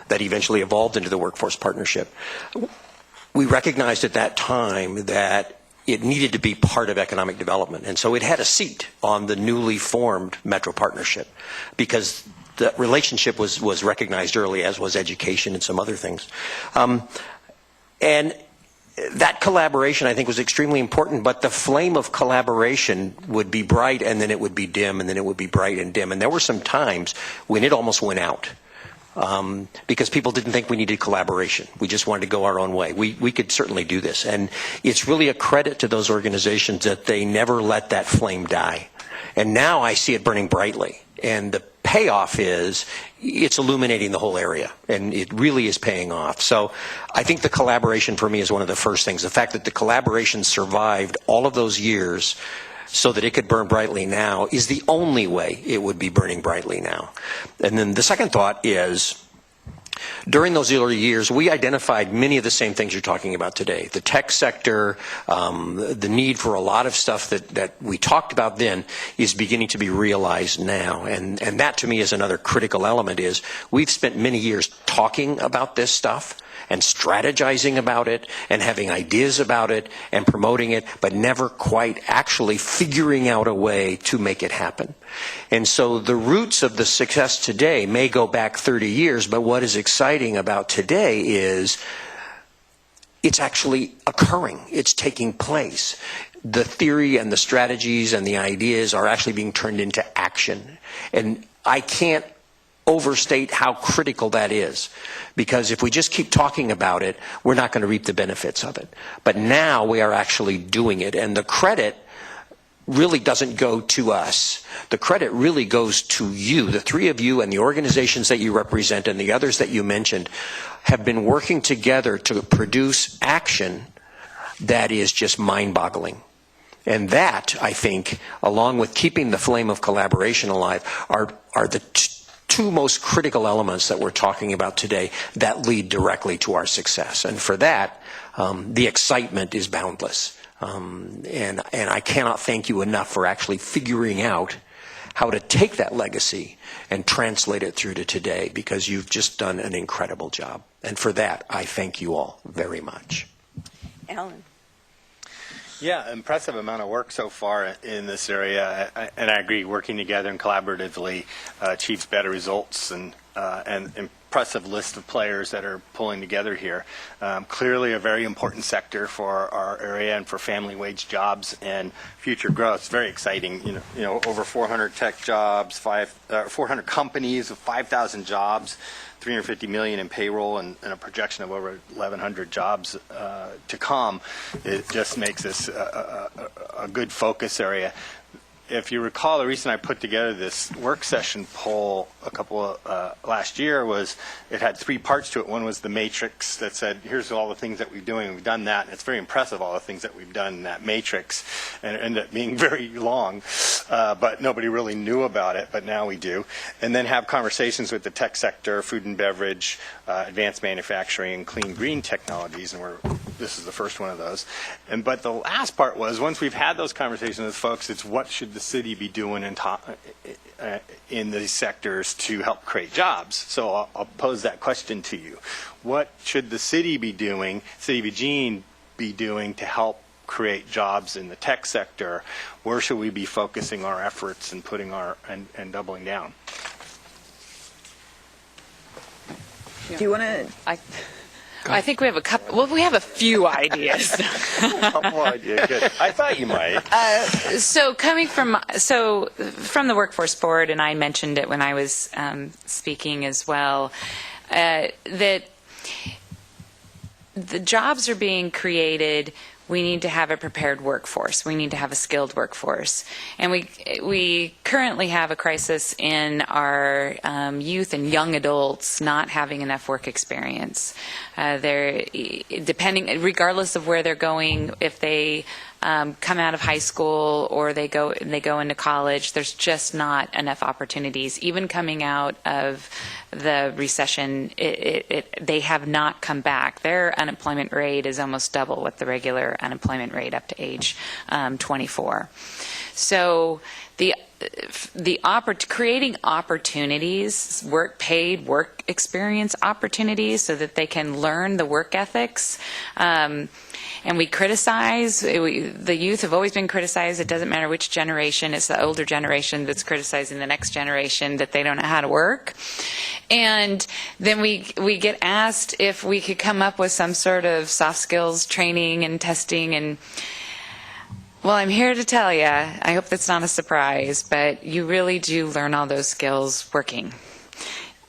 that eventually evolved into the Workforce Partnership. We recognized at that time that it needed to be part of economic development. And so it had a seat on the newly formed Metro Partnership, because the relationship was recognized early, as was education and some other things. And that collaboration, I think, was extremely important, but the flame of collaboration would be bright, and then it would be dim, and then it would be bright and dim. And there were some times when it almost went out. Because people didn't think we needed collaboration. We just wanted to go our own way. We could certainly do this. And it's really a credit to those organizations that they never let that flame die. And now I see it burning brightly. And the payoff is it's illuminating the whole area, and it really is paying off. So I think the collaboration for me is one of the first things. The fact that the collaboration survived all of those years so that it could burn brightly now is the only way it would be burning brightly now. And then the second thought is, during those early years, we identified many of the same things you're talking about today. The tech sector, the need for a lot of stuff that we talked about then is beginning to be realized now. And that, to me, is another critical element, is we've spent many years talking about this stuff and strategizing about it and having ideas about it and promoting it, but never quite actually figuring out a way to make it happen. And so the roots of the success today may go back 30 years, but what is exciting about today is it's actually occurring. It's taking place. The theory and the strategies and the ideas are actually being turned into action. And I can't overstate how critical that is, because if we just keep talking about it, we're not going to reap the benefits of it. But now we are actually doing it, and the credit really doesn't go to us. The credit really goes to you. The three of you and the organizations that you represent and the others that you mentioned have been working together to produce action that is just mind-boggling. And that, I think, along with keeping the flame of collaboration alive, are the two most critical elements that we're talking about today that lead directly to our success. And for that, the excitement is boundless. And I cannot thank you enough for actually figuring out how to take that legacy and translate it through to today, because you've just done an incredible job. And for that, I thank you all very much. Alan. Yeah, impressive amount of work so far in this area, and I agree. Working together and collaboratively achieves better results, and impressive list of players that are pulling together here. Clearly, a very important sector for our area and for family wage jobs and future growth. It's very exciting. You know, over 400 tech jobs, 400 companies with 5,000 jobs. 350 million in payroll, and a projection of over 1,100 jobs to come. It just makes this a good focus area. If you recall, the reason I put together this work session poll last year was it had three parts to it. One was the matrix that said, here's all the things that we're doing. We've done that, and it's very impressive, all the things that we've done in that matrix, and it ended up being very long, but nobody really knew about it, but now we do. And then have conversations with the tech sector, food and beverage, advanced manufacturing, clean green technologies, and this is the first one of those. But the last part was, once we've had those conversations with folks, it's what should the city be doing in these sectors to help create jobs. So I'll pose that question to you. What should the city be doing, City of Eugene be doing to help create jobs in the tech sector? Where should we be focusing our efforts and putting and doubling down? Do you want to? I think we have a couple. Well, we have a few ideas. Couple ideas, good. I thought you might. So from the Workforce Board, and I mentioned it when I was speaking as well, that the jobs are being created. We need to have a prepared workforce. We need to have a skilled workforce. And we currently have a crisis in our youth and young adults not having enough work experience. Regardless of where they're going, if they come out of high school or they go into college, there's just not enough opportunities. Even coming out of the recession, they have not come back. Their unemployment rate is almost double what the regular unemployment rate up to age 24. So creating opportunities, paid work experience opportunities, so that they can learn the work ethics. And we criticize, the youth have always been criticized. It doesn't matter which generation. It's the older generation that's criticizing the next generation that they don't know how to work. And then we get asked if we could come up with some sort of soft skills training and testing. And well, I'm here to tell you, I hope that's not a surprise, but you really do learn all those skills working.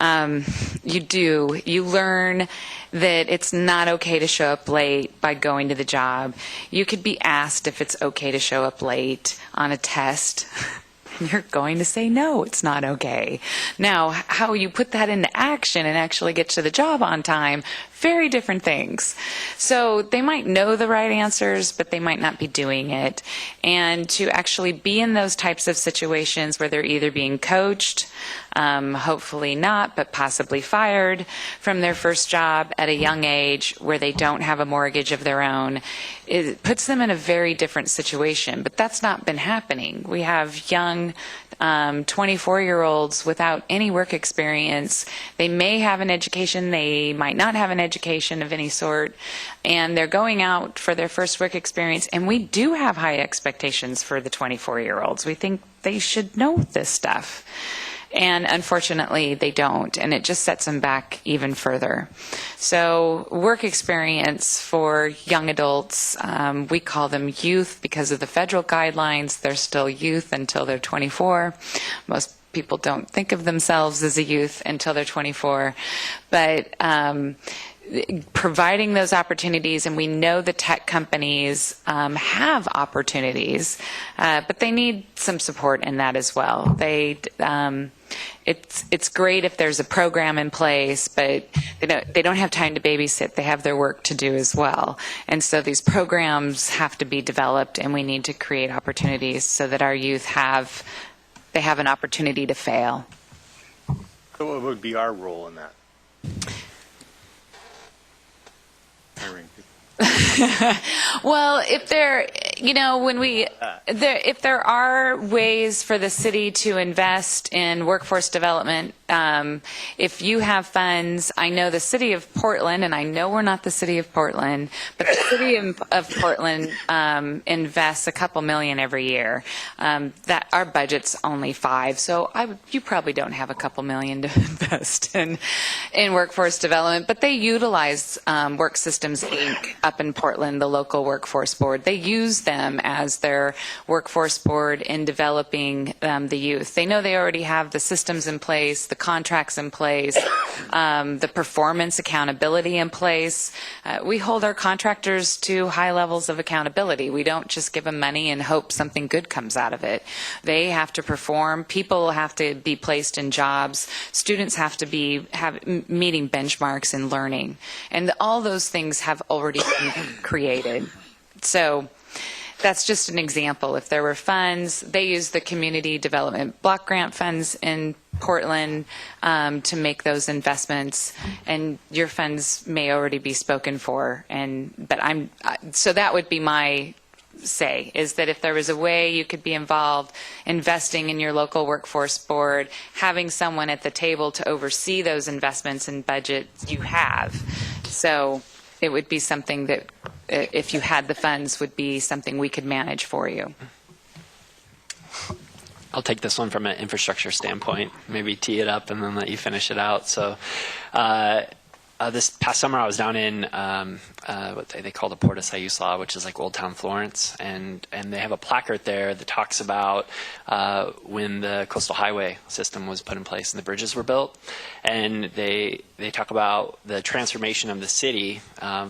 You do. You learn that it's not okay to show up late by going to the job. You could be asked if it's okay to show up late on a test. you're going to say, no, it's not okay. Now, how you put that into action and actually get to the job on time, very different things. So they might know the right answers, but they might not be doing it. And to actually be in those types of situations where they're either being coached, hopefully not, but possibly fired from their first job at a young age where they don't have a mortgage of their own, it puts them in a very different situation. But that's not been happening. We have young 24-year-olds without any work experience. They may have an education, they might not have an education of any sort, and they're going out for their first work experience, and we do have high expectations for the 24-year-olds. We think they should know this stuff. And unfortunately, they don't, and it just sets them back even further. So work experience for young adults, we call them youth because of the federal guidelines. They're still youth until they're 24. Most people don't think of themselves as a youth until they're 24. But providing those opportunities, and we know the tech companies have opportunities, but they need some support in that as well. It's great if there's a program in place, but they don't have time to babysit. They have their work to do as well. And so these programs have to be developed, and we need to create opportunities so that our youth have an opportunity to fail. So what would be our role in that? Well, if there are ways for the city to invest in workforce development, if you have funds, I know the city of Portland, and I know we're not the city of Portland, but the city of Portland invests a couple million every year. That our budget's only $5, so you probably don't have a couple million to invest in workforce development, but they utilize Work Systems Inc. up in Portland, the local workforce board. They use them as their workforce board in developing the youth. They know they already have the systems in place, the contracts in place, the performance accountability in place. We hold our contractors to high levels of accountability. We don't just give them money and hope something good comes out of it. They have to perform. People have to be placed in jobs. Students have to be meeting benchmarks and learning. And all those things have already been created. So that's just an example. If there were funds, they use the community development block grant funds in Portland to make those investments, and your funds may already be spoken for. So that would be my say, is that if there was a way you could be involved investing in your local workforce board, having someone at the table to oversee those investments and budgets, you have. So it would be something that, if you had the funds, would be something we could manage for you. I'll take this one from an infrastructure standpoint, maybe tee it up and then let you finish it out. So this past summer I was down in what they call the Porta Siuslaw, which is like Old Town Florence, and they have a placard there that talks about when the coastal highway system was put in place and the bridges were built, and they talk about the transformation of the city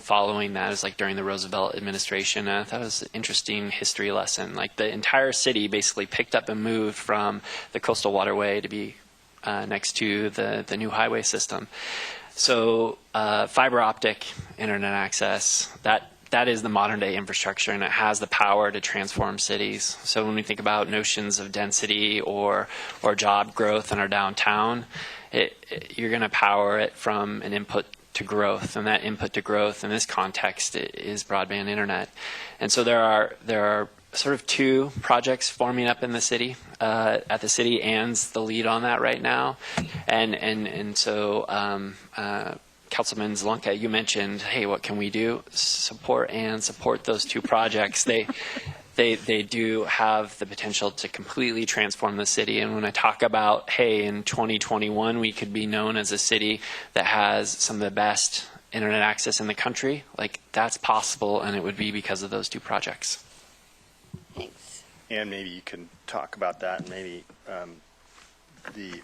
following that. It was like during the Roosevelt administration. I thought it was an interesting history lesson. Like the entire city basically picked up and moved from the coastal waterway to be next to the new highway system. So fiber optic internet access, that is the modern day infrastructure, and it has the power to transform cities. So when we think about notions of density or job growth in our downtown, you're going to power it from an input to growth, and that input to growth in this context is broadband internet. And so there are sort of two projects forming up in the city. At the city, Ann's the lead on that right now, and so Councilman Zlunka, you mentioned, hey, what can we do? Support Ann, support those two projects. They do have the potential to completely transform the city. And when I talk about, hey, in 2021 we could be known as a city that has some of the best internet access in the country, like that's possible, and it would be because of those two projects. Thanks. And maybe you can talk about that, and maybe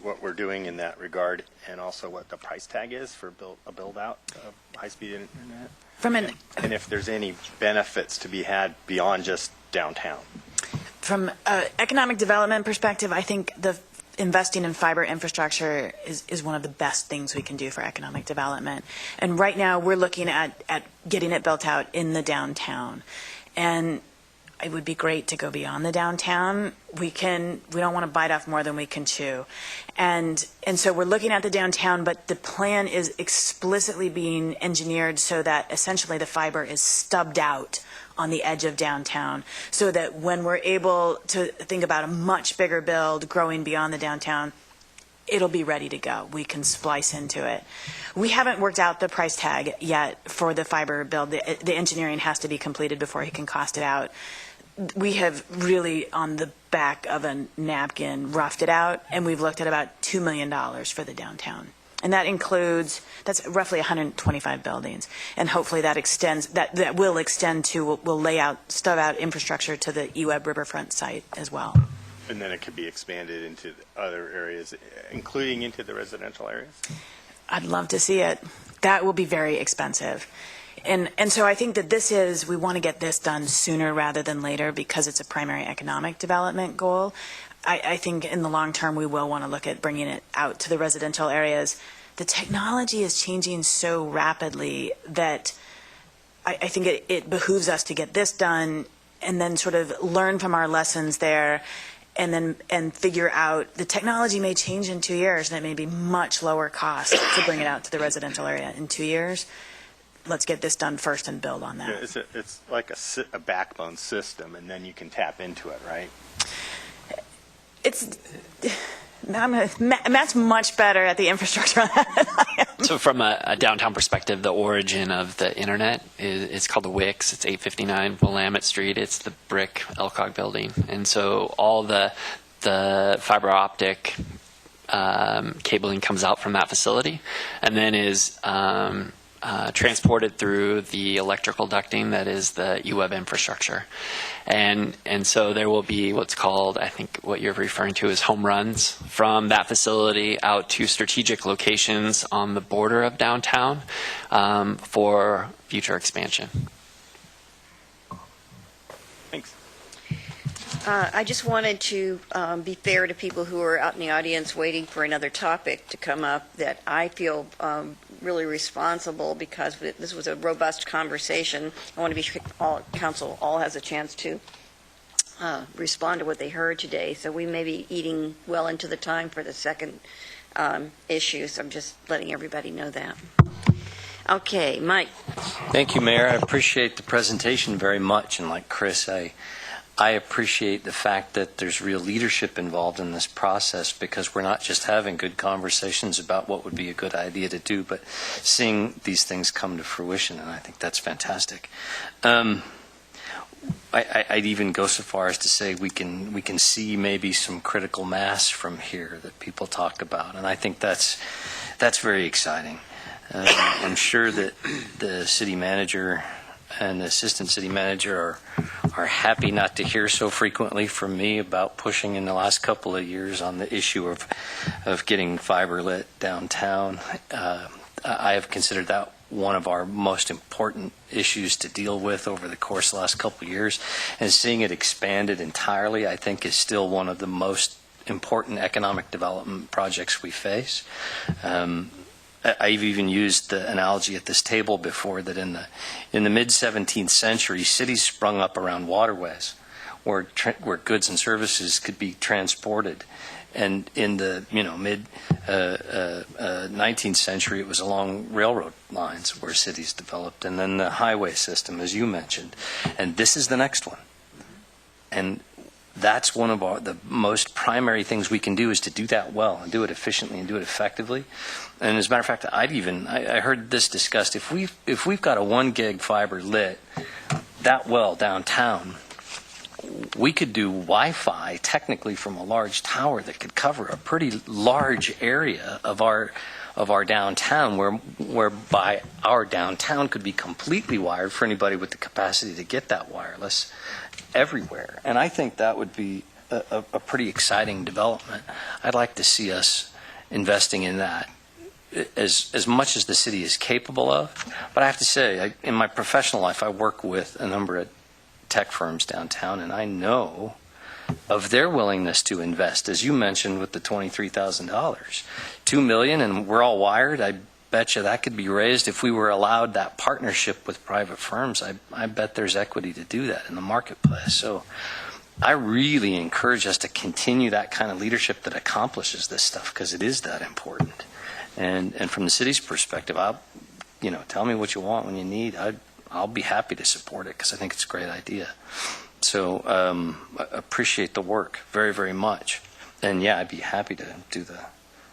what we're doing in that regard, and also what the price tag is for a build out of high-speed internet, and if there's any benefits to be had beyond just downtown. From an economic development perspective, I think the investing in fiber infrastructure is one of the best things we can do for economic development. And right now, we're looking at getting it built out in the downtown. And it would be great to go beyond the downtown. We don't want to bite off more than we can chew. And so we're looking at the downtown, but the plan is explicitly being engineered so that essentially the fiber is stubbed out on the edge of downtown, so that when we're able to think about a much bigger build growing beyond the downtown, it'll be ready to go. We can splice into it. We haven't worked out the price tag yet for the fiber build. The engineering has to be completed before he can cost it out. We have really, on the back of a napkin, roughed it out, and we've looked at about $2 million for the downtown. And that's roughly 125 buildings. And hopefully that extends, that will extend to, we'll lay out, stub out infrastructure to the eWeb Riverfront site as well. And then it could be expanded into other areas, including into the residential areas? I'd love to see it. That will be very expensive. And so I think that we want to get this done sooner rather than later because it's a primary economic development goal. I think in the long term, we will want to look at bringing it out to the residential areas. The technology is changing so rapidly that I think it behooves us to get this done and then sort of learn from our lessons there and figure out the technology may change in 2 years and it may be much lower cost to bring it out to the residential area in 2 years. Let's get this done first and build on that. Yeah, it's like a backbone system, and then you can tap into it, right? Matt's much better at the infrastructure on that than I am. So from a downtown perspective, the origin of the internet is called the WIX. It's 859 Willamette Street. It's the brick Elcog building. And so all the fiber optic cabling comes out from that facility and then is transported through the electrical ducting that is the eWeb infrastructure. And so there will be what's called, I think what you're referring to as home runs from that facility out to strategic locations on the border of downtown for future expansion. Thanks. I just wanted to be fair to people who are out in the audience waiting for another topic to come up, that I feel really responsible because this was a robust conversation. I want to be sure council all has a chance to respond to what they heard today. So we may be eating well into the time for the second issue. So I'm just letting everybody know that. Okay, Mike. Thank you, Mayor. I appreciate the presentation very much. And like Chris, I appreciate the fact that there's real leadership involved in this process, because we're not just having good conversations about what would be a good idea to do, but seeing these things come to fruition, and I think that's fantastic. I'd even go so far as to say we can see maybe some critical mass from here that people talk about, and I think that's very exciting. I'm sure that the city manager and the assistant city manager are happy not to hear so frequently from me about pushing in the last couple of years on the issue of getting fiber lit downtown. I have considered that one of our most important issues to deal with over the course of the last couple of years, and seeing it expanded entirely, I think, is still one of the most important economic development projects we face. I've even used the analogy at this table before that in the mid-17th century, cities sprung up around waterways where goods and services could be transported. And in the mid 19th century, it was along railroad lines where cities developed, and then the highway system, as you mentioned. And this is the next one. And that's one of the most primary things we can do, is to do that well and do it efficiently and do it effectively. And as a matter of fact, I heard this discussed. If we've got a 1 gig fiber lit that well downtown, we could do Wi-Fi technically from a large tower that could cover a pretty large area of our downtown, whereby our downtown could be completely wired for anybody with the capacity to get that wireless everywhere. And I think that would be a pretty exciting development. I'd like to see us investing in that as much as the city is capable of. But I have to say, in my professional life, I work with a number of tech firms downtown, and I know of their willingness to invest. As you mentioned with the $23,000, $2 million, and we're all wired. I bet you that could be raised if we were allowed that partnership with private firms. I bet there's equity to do that in the marketplace. So I really encourage us to continue that kind of leadership that accomplishes this stuff, because it is that important. And from the city's perspective, tell me what you want when you need. I'll be happy to support it because I think it's a great idea. So I appreciate the work very, very much. And yeah, I'd be happy to do the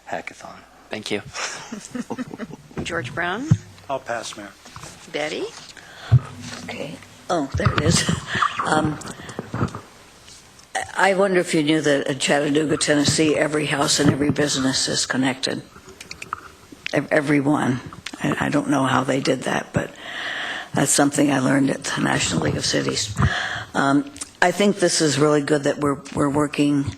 hackathon. Thank you. George Brown, I'll pass, Mayor. Betty. Okay. Oh, there it is. I wonder if you knew that in Chattanooga, Tennessee, every house and every business is connected. Every one. I don't know how they did that, but that's something I learned at the National League of Cities. I think this is really good that we're working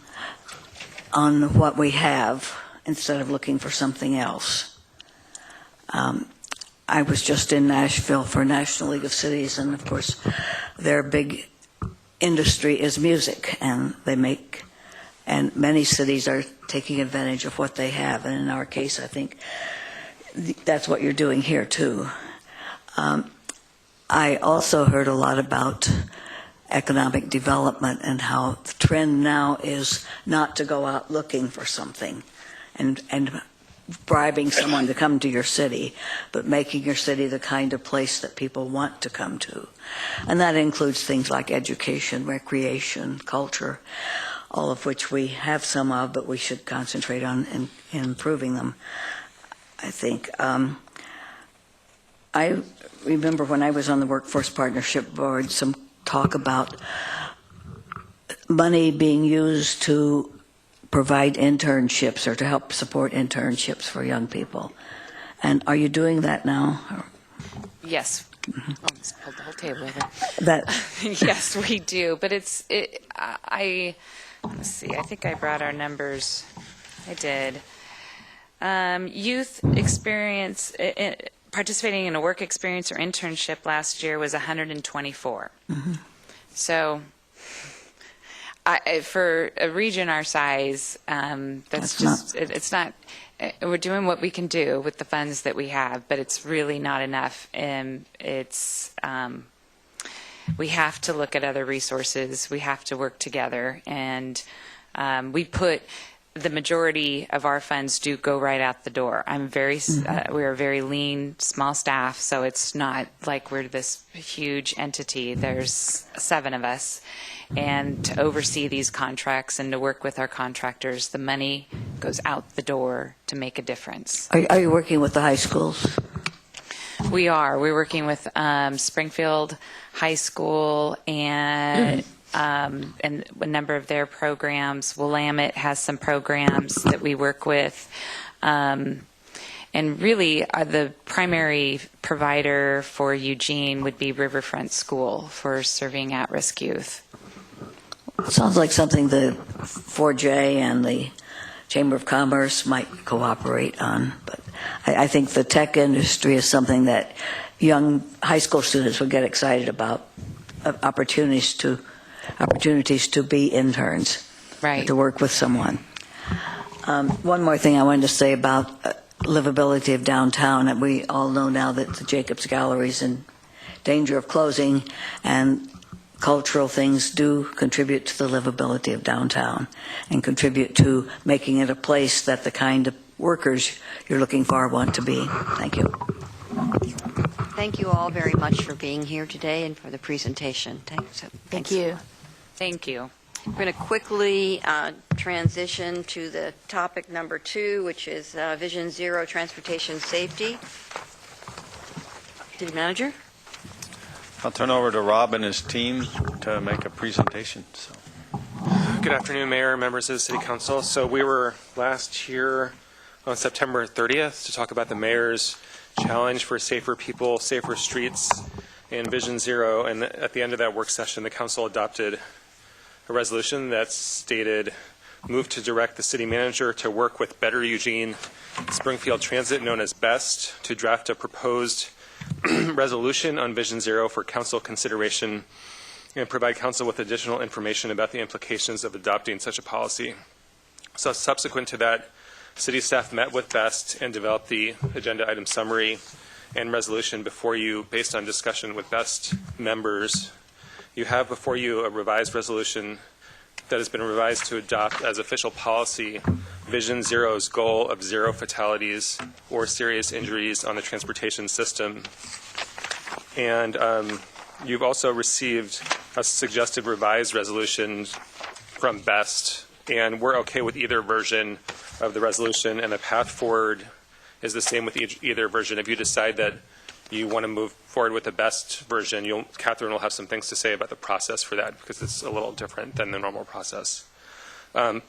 on what we have instead of looking for something else. I was just in Nashville for National League of Cities, and of course, their big industry is music, and many cities are taking advantage of what they have, and in our case, I think that's what you're doing here too. I also heard a lot about economic development and how the trend now is not to go out looking for something and bribing someone to come to your city, but making your city the kind of place that people want to come to. And that includes things like education, recreation, culture, all of which we have some of, but we should concentrate on in improving them, I think. I remember when I was on the Workforce Partnership Board, some talk about money being used to provide internships or to help support internships for young people. And are you doing that now? Yes. Almost pulled the whole table over. That Yes, we do. But let's see, I think I brought our numbers. I did. Youth experience, participating in a work experience or internship last year was 124. Mm-hmm. So for a region our size, it's not, we're doing what we can do with the funds that we have, but it's really not enough. And we have to look at other resources. We have to work together. And the majority of our funds do go right out the door. We're a very lean, small staff, so it's not like we're this huge entity. There's 7 of us. And to oversee these contracts and to work with our contractors, the money goes out the door to make a difference. are you working with the high schools? We are. We're working with Springfield High School and a number of their programs. Willamette has some programs that we work with. And really, the primary provider for Eugene would be Riverfront School for serving at-risk youth. Sounds like something the 4J and the Chamber of Commerce might cooperate on. But I think the tech industry is something that young high school students would get excited about, opportunities to be interns, right, to work with someone. One more thing I wanted to say about livability of downtown. And we all know now that the Jacobs Gallery is in danger of closing, and cultural things do contribute to the livability of downtown and contribute to making it a place that the kind of workers you're looking for want to be. Thank you. Thank you all very much for being here today and for the presentation. Thank you. Thank you. We're going to quickly transition to the topic number 2, which is Vision Zero Transportation Safety. City Manager? I'll turn over to Rob and his team to make a presentation. So. Good afternoon, Mayor, members of the City Council. So we were last here on September 30th to talk about the Mayor's challenge for safer people, safer streets, and Vision Zero. And at the end of that work session, the Council adopted a resolution that stated, move to direct the City Manager to work with Better Eugene Springfield Transit, known as BEST, to draft a proposed resolution on Vision Zero for Council consideration and provide council with additional information about the implications of adopting such a policy. So subsequent to that, city staff met with BEST and developed the agenda item summary and resolution before you based on discussion with BEST members. You have before you a revised resolution that has been revised to adopt as official policy Vision Zero's goal of 0 fatalities or serious injuries on the transportation system. And you've also received a suggested revised resolution from BEST, and we're okay with either version of the resolution, and the path forward is the same with either version. If you decide that you want to move forward with the BEST version, Catherine will have some things to say about the process for that, because it's a little different than the normal process.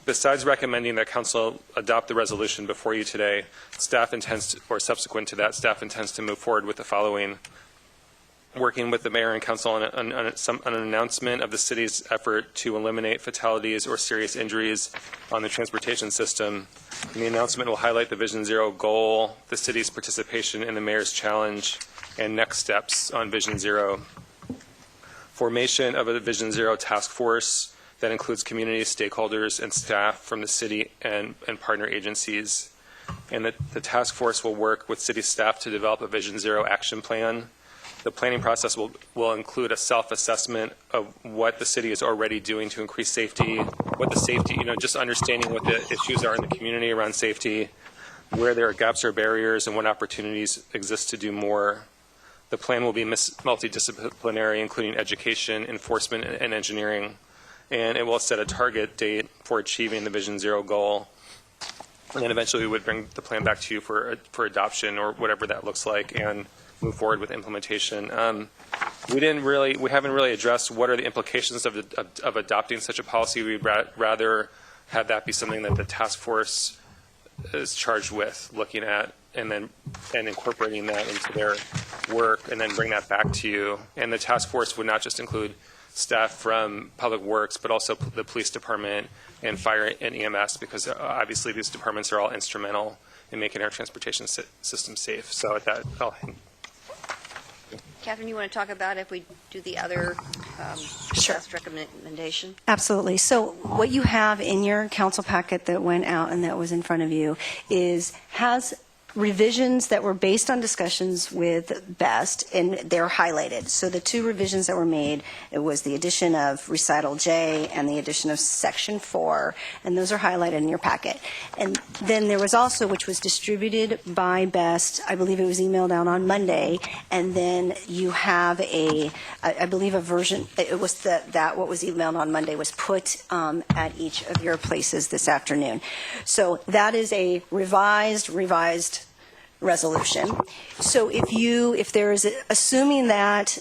Besides recommending that council adopt the resolution before you today, staff intends to, or subsequent to that, staff intends to move forward with the following: working with the mayor and council on an announcement of the city's effort to eliminate fatalities or serious injuries on the transportation system. And the announcement will highlight the Vision Zero goal, the city's participation in the mayor's challenge, and next steps on Vision Zero. Formation of a Vision Zero task force that includes community stakeholders and staff from the city and partner agencies. And the task force will work with city staff to develop a Vision Zero action plan. The planning process will include a self-assessment of what the city is already doing to increase safety, what the safety, just understanding what the issues are in the community around safety, where there are gaps or barriers, and what opportunities exist to do more. The plan will be multidisciplinary, including education, enforcement, and engineering. And it will set a target date for achieving the Vision Zero goal. And then eventually we would bring the plan back to you for adoption or whatever that looks like, and move forward with implementation. We haven't really addressed what are the implications of adopting such a policy. We'd rather have that be something that the task force is charged with looking at, and incorporating that into their work, and then bring that back to you. And the task force would not just include staff from Public Works, but also the police department and fire and EMS, because obviously these departments are all instrumental in making our transportation system safe. So at that, I'll hang. Catherine, you want to talk about if we do the other best recommendation? Absolutely. So what you have in your council packet that went out and that was in front of you has revisions that were based on discussions with BEST, and they're highlighted. So the two revisions that were made, it was the addition of recital J and the addition of section 4, and those are highlighted in your packet. And then there was also, which was distributed by BEST, I believe it was emailed out on Monday, and then you have I believe a version, it was that what was emailed on Monday was put at each of your places this afternoon. So that is a revised resolution. So if there is, assuming that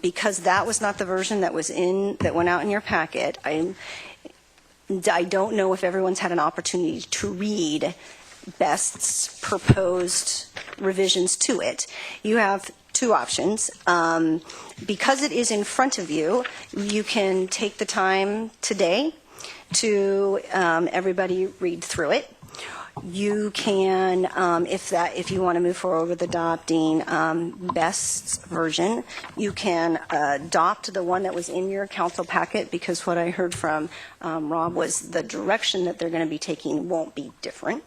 because that was not the version that went out in your packet, I don't know if everyone's had an opportunity to read BEST's proposed revisions to it. You have two options. Because it is in front of you, you can take the time today to everybody read through it. You can, if you want to move forward with adopting BEST's version, you can adopt the one that was in your council packet, because what I heard from Rob was the direction that they're going to be taking won't be different.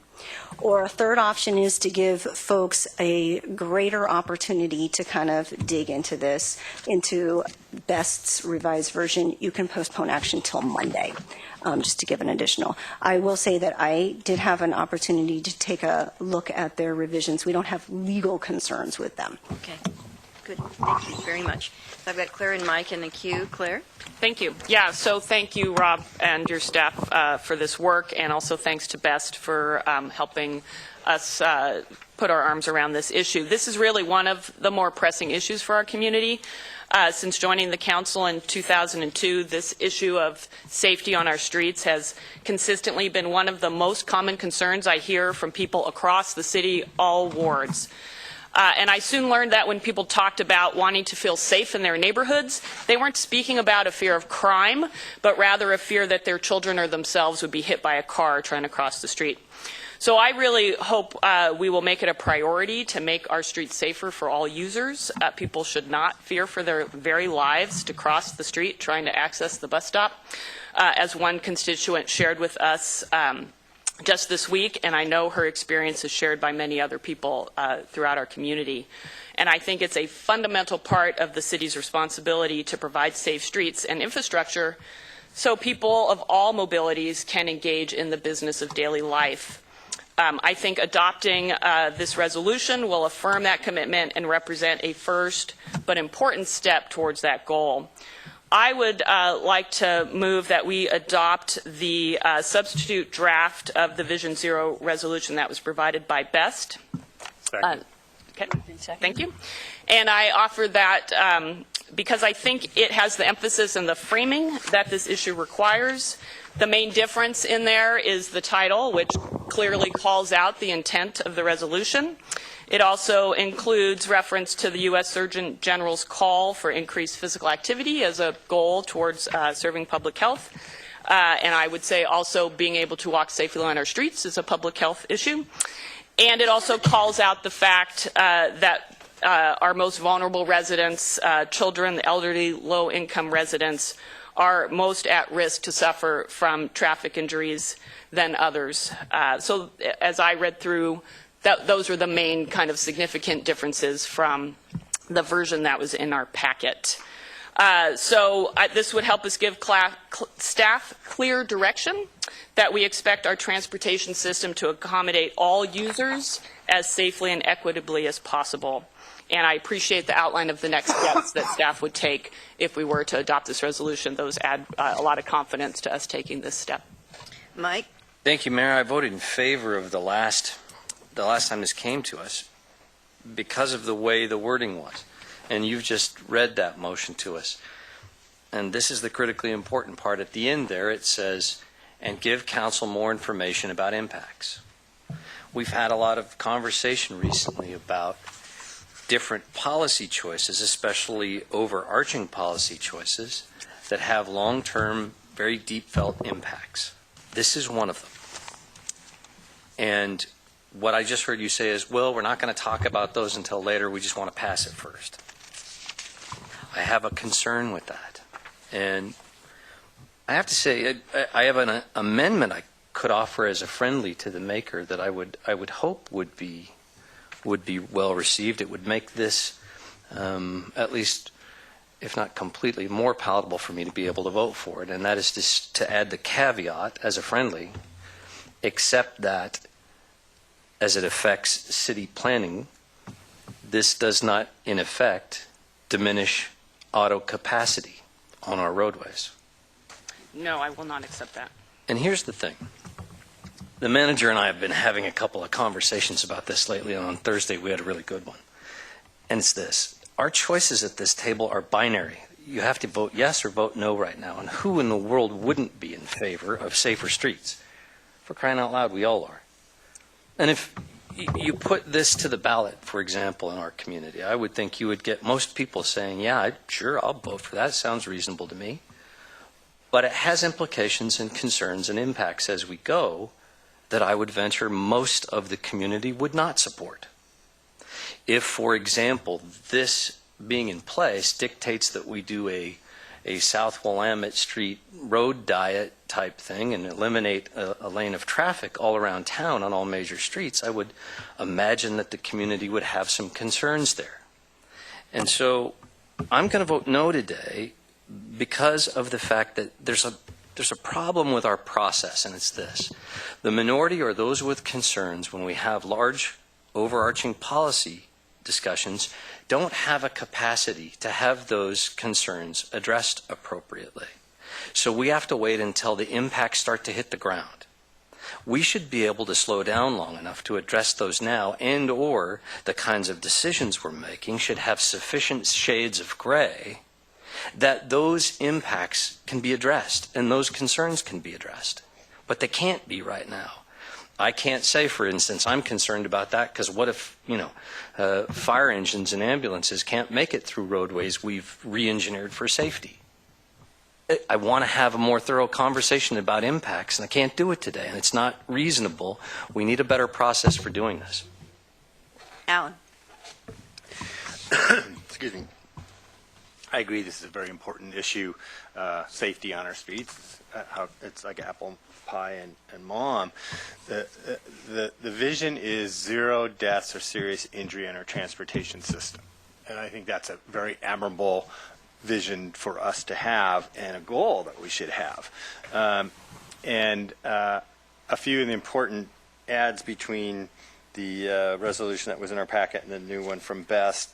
Or a third option is to give folks a greater opportunity to kind of dig into this, into BEST's revised version. You can postpone action till Monday, just to give an additional. I will say that I did have an opportunity to take a look at their revisions. We don't have legal concerns with them. Okay, good. Thank you very much. So I've got Claire and Mike in the queue. Claire? Thank you. Yeah, so thank you, Rob, and your staff for this work, and also thanks to BEST for helping us put our arms around this issue. This is really one of the more pressing issues for our community. Since joining the council in 2002, this issue of safety on our streets has consistently been one of the most common concerns I hear from people across the city, all wards. And I soon learned that when people talked about wanting to feel safe in their neighborhoods, they weren't speaking about a fear of crime, but rather a fear that their children or themselves would be hit by a car trying to cross the street. So I really hope we will make it a priority to make our streets safer for all users. People should not fear for their very lives to cross the street trying to access the bus stop. As one constituent shared with us just this week, and I know her experience is shared by many other people throughout our community. And I think it's a fundamental part of the city's responsibility to provide safe streets and infrastructure so people of all mobilities can engage in the business of daily life. I think adopting this resolution will affirm that commitment and represent a first but important step towards that goal. I would like to move that we adopt the substitute draft of the Vision Zero resolution that was provided by BEST. Okay. Thank you. And I offer that because I think it has the emphasis and the framing that this issue requires. The main difference in there is the title, which clearly calls out the intent of the resolution. It also includes reference to the U.S. Surgeon General's call for increased physical activity as a goal towards serving public health. And I would say also being able to walk safely on our streets is a public health issue. And it also calls out the fact that our most vulnerable residents, children, the elderly, low-income residents, are most at risk to suffer from traffic injuries than others. So as I read through, those are the main kind of significant differences from the version that was in our packet. This would help us give staff clear direction that we expect our transportation system to accommodate all users as safely and equitably as possible. And I appreciate the outline of the next steps that staff would take if we were to adopt this resolution. Those add a lot of confidence to us taking this step. Mike? Thank you, Mayor. I voted in favor of the last time this came to us because of the way the wording was. And you've just read that motion to us. And this is the critically important part. At the end there, it says, and give council more information about impacts. We've had a lot of conversation recently about different policy choices, especially overarching policy choices that have long-term, very deep-felt impacts. This is one of them. And what I just heard you say is, well, we're not going to talk about those until later. We just want to pass it first. I have a concern with that. And I have to say, I have an amendment I could offer as a friendly to the maker that I would hope would be well received. It would make this, at least, if not completely, more palatable for me to be able to vote for it. And that is to add the caveat as a friendly, except that as it affects city planning, this does not, in effect, diminish auto capacity on our roadways. No, I will not accept that. And here's the thing. The manager and I have been having a couple of conversations about this lately, and on Thursday we had a really good one. And it's this. Our choices at this table are binary. You have to vote yes or vote no right now. And who in the world wouldn't be in favor of safer streets? For crying out loud, we all are. And if you put this to the ballot, for example, in our community, I would think you would get most people saying, yeah, sure, I'll vote for that. Sounds reasonable to me. But it has implications and concerns and impacts as we go that I would venture most of the community would not support. If, for example, this being in place dictates that we do a South Willamette Street road diet type thing and eliminate a lane of traffic all around town on all major streets, I would imagine that the community would have some concerns there. And so I'm going to vote no today because of the fact that there's a problem with our process, and it's this. The minority or those with concerns, when we have large overarching policy discussions, don't have a capacity to have those concerns addressed appropriately. So we have to wait until the impacts start to hit the ground. We should be able to slow down long enough to address those now, and or the kinds of decisions we're making should have sufficient shades of gray that those impacts can be addressed and those concerns can be addressed. But they can't be right now. I can't say, for instance, I'm concerned about that because what if, fire engines and ambulances can't make it through roadways we've re-engineered for safety? I want to have a more thorough conversation about impacts, and I can't do it today, and it's not reasonable. We need a better process for doing this. Alan? Excuse me. I agree this is a very important issue, safety on our streets. It's like apple pie and mom. The vision is 0 deaths or serious injury in our transportation system. And I think that's a very admirable vision for us to have and a goal that we should have. A few of the important adds between the resolution that was in our packet and the new one from Best,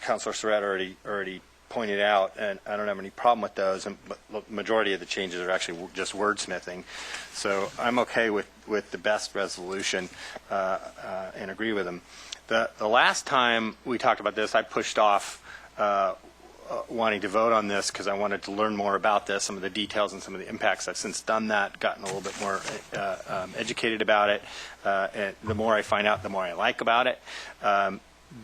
Councilor Surratt already pointed out, and I don't have any problem with those, but the majority of the changes are actually just wordsmithing. So I'm okay with the Best resolution and agree with them. The last time we talked about this, I pushed off wanting to vote on this because I wanted to learn more about this, some of the details and some of the impacts. I've since done that, gotten a little bit more educated about it, and the more I find out, the more I like about it.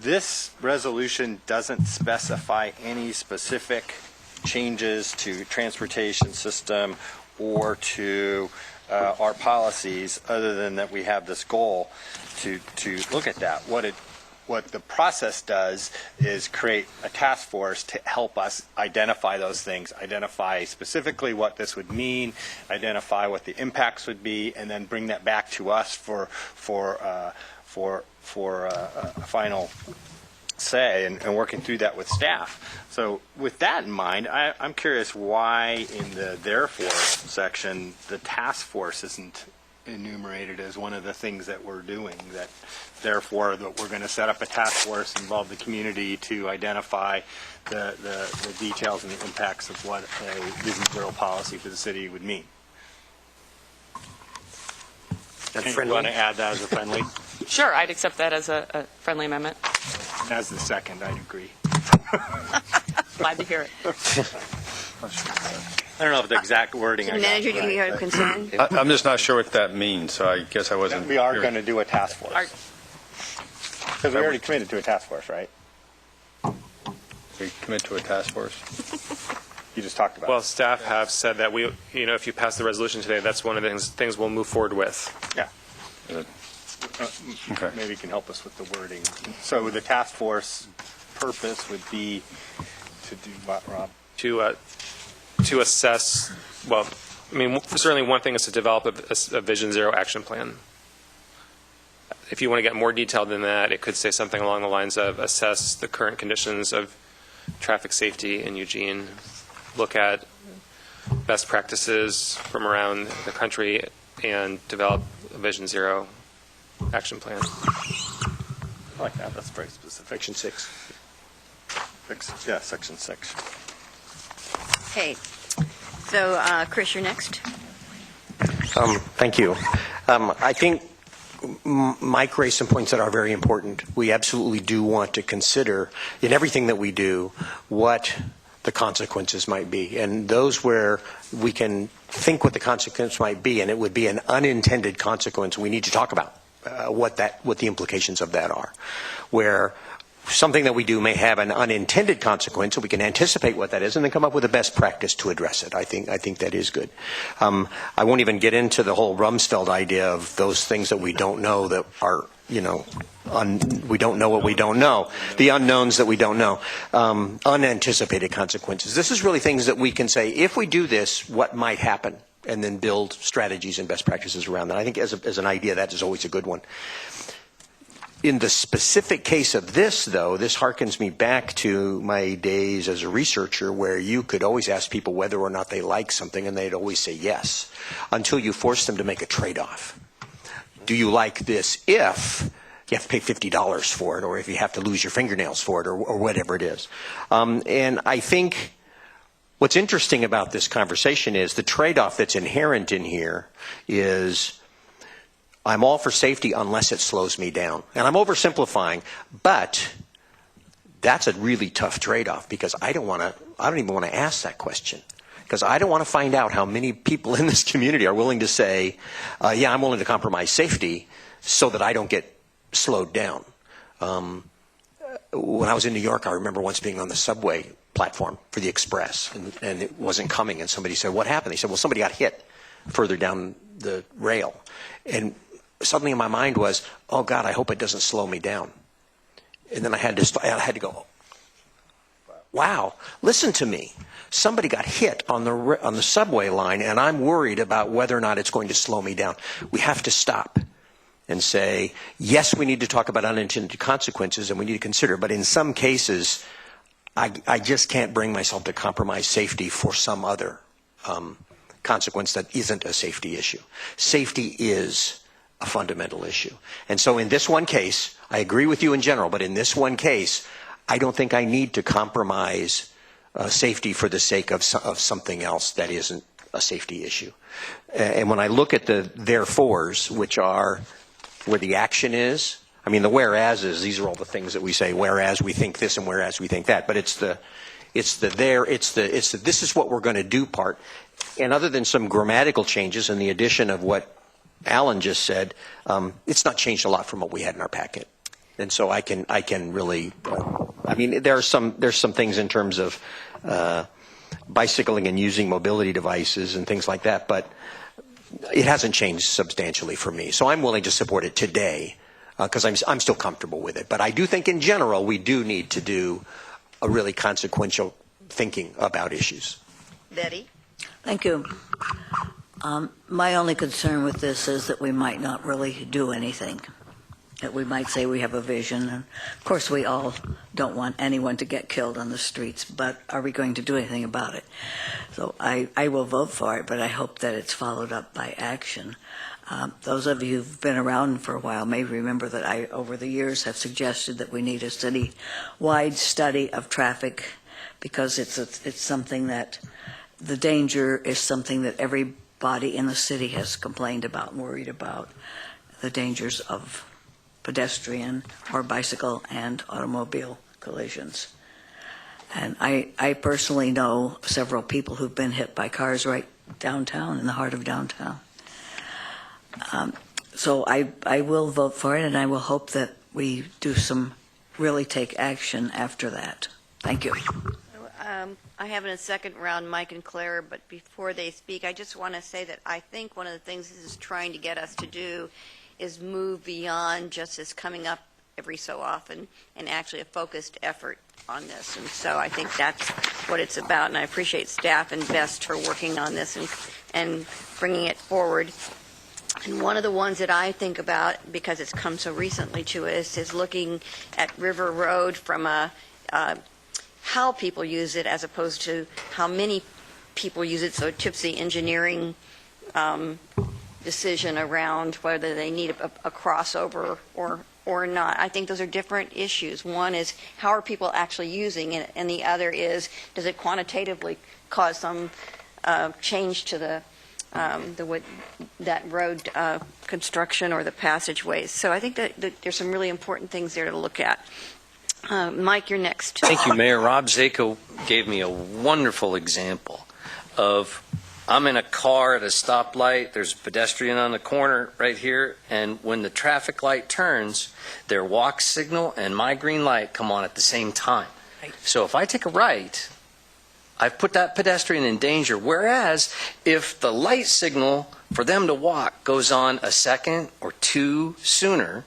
This resolution doesn't specify any specific changes to transportation system or to our policies other than that we have this goal to look at that. What the process does is create a task force to help us identify those things, identify specifically what this would mean, identify what the impacts would be, and then bring that back to us for a final say and working through that with staff. So with that in mind, I'm curious why in the therefore section the task force isn't enumerated as one of the things that we're doing, that therefore that we're going to set up a task force, involve the community to identify the details and the impacts of what a Vision Zero policy for the city would mean. You want to add that as a friendly? Sure, I'd accept that as a friendly amendment. As the second, I'd agree. Glad to hear it. I don't know if the exact wording. Manager, do you have concern? I'm just not sure what that means, so I guess I wasn't. We are going to do a task force. Because we already committed to a task force, right? We commit to a task force? You just talked about Well, staff have said that if you pass the resolution today, that's one of the things we'll move forward with. Yeah. Okay. Maybe you can help us with the wording. So the task force purpose would be to do what, Rob? To assess, well, I mean, certainly one thing is to develop a Vision Zero action plan. If you want to get more detailed than that, it could say something along the lines of assess the current conditions of traffic safety in Eugene, look at best practices from around the country, and develop a Vision Zero action plan. I like that. That's very specific. Section 6. Yeah, Section 6. Okay. So, Chris, you're next. Thank you. I think Mike raised some points that are very important. We absolutely do want to consider in everything that we do what the consequences might be, and those where we can think what the consequence might be, and it would be an unintended consequence, we need to talk about what the implications of that are. Where something that we do may have an unintended consequence, so we can anticipate what that is and then come up with a best practice to address it. I think that is good. I won't even get into the whole Rumsfeld idea of those things that we don't know that are, we don't know what we don't know. The unknowns that we don't know. Unanticipated consequences. This is really things that we can say, if we do this, what might happen? And then build strategies and best practices around that. I think as an idea, that is always a good one. In the specific case of this, though, this harkens me back to my days as a researcher where you could always ask people whether or not they like something, and they'd always say yes, until you force them to make a trade-off. Do you like this if you have to pay $50 for it, or if you have to lose your fingernails for it, or whatever it is? And I think what's interesting about this conversation is the trade-off that's inherent in here is I'm all for safety unless it slows me down. And I'm oversimplifying, but that's a really tough trade-off because I don't even want to ask that question because I don't want to find out how many people in this community are willing to say, yeah, I'm willing to compromise safety so that I don't get slowed down. When I was in New York, I remember once being on the subway platform for the express, and it wasn't coming. And somebody said, "What happened?" They said, "Well, somebody got hit further down the rail." And suddenly in my mind was, "Oh God, I hope it doesn't slow me down." And then I had to go, "Wow, listen to me. Somebody got hit on the subway line, and I'm worried about whether or not it's going to slow me down." We have to stop and say, yes, we need to talk about unintended consequences, and we need to consider, but in some cases, I just can't bring myself to compromise safety for some other consequence that isn't a safety issue. Safety is a fundamental issue. And so in this one case, I agree with you in general, but in this one case, I don't think I need to compromise safety for the sake of something else that isn't a safety issue. And when I look at the therefores, which are where the action is, I mean, the whereases, these are all the things that we say, whereas we think this and whereas we think that, but it's the this is what we're going to do part. And other than some grammatical changes and the addition of what Alan just said, it's not changed a lot from what we had in our packet. And so I can really, I mean, there's some things in terms of bicycling and using mobility devices and things like that, but it hasn't changed substantially for me. So I'm willing to support it today because I'm still comfortable with it. But I do think in general we do need to do a really consequential thinking about issues. Betty? Thank you. My only concern with this is that we might not really do anything. That we might say we have a vision, and of course we all don't want anyone to get killed on the streets, but are we going to do anything about it? So I will vote for it, but I hope that it's followed up by action. Those of you who've been around for a while may remember that I, over the years, have suggested that we need a city-wide study of traffic because it's something that the danger is something that everybody in the city has complained about and worried about, the dangers of pedestrian or bicycle and automobile collisions. And I personally know several people who've been hit by cars right downtown, in the heart of downtown. So I will vote for it, and I will hope that we do really take action after that. Thank you. I have in a second round Mike and Claire, but before they speak, I just want to say that I think one of the things this is trying to get us to do is move beyond just this coming up every so often and actually a focused effort on this. And so I think that's what it's about, and I appreciate staff and Best for working on this and bringing it forward. And one of the ones that I think about, because it's come so recently to us, is looking at River Road from how people use it as opposed to how many people use it. So it tips the engineering decision around whether they need a crossover or not. I think those are different issues. One is how are people actually using it, and the other is does it quantitatively cause some change to that road construction or the passageways. So I think that there's some really important things there to look at. Mike, you're next. Thank you, Mayor. Rob Zako gave me a wonderful example of I'm in a car at a stoplight, there's a pedestrian on the corner right here, and when the traffic light turns, their walk signal and my green light come on at the same time. So if I take a right, I've put that pedestrian in danger, whereas if the light signal for them to walk goes on a second or two sooner,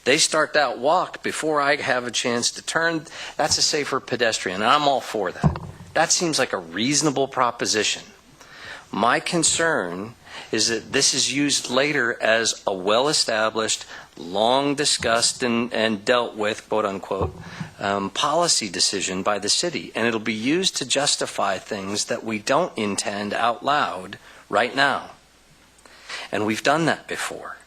they start that walk before I have a chance to turn, that's a safer pedestrian, and I'm all for that. That seems like a reasonable proposition. My concern is that this is used later as a well-established, long discussed and dealt with, quote unquote, policy decision by the city. And it'll be used to justify things that we don't intend out loud right now. And we've done that before.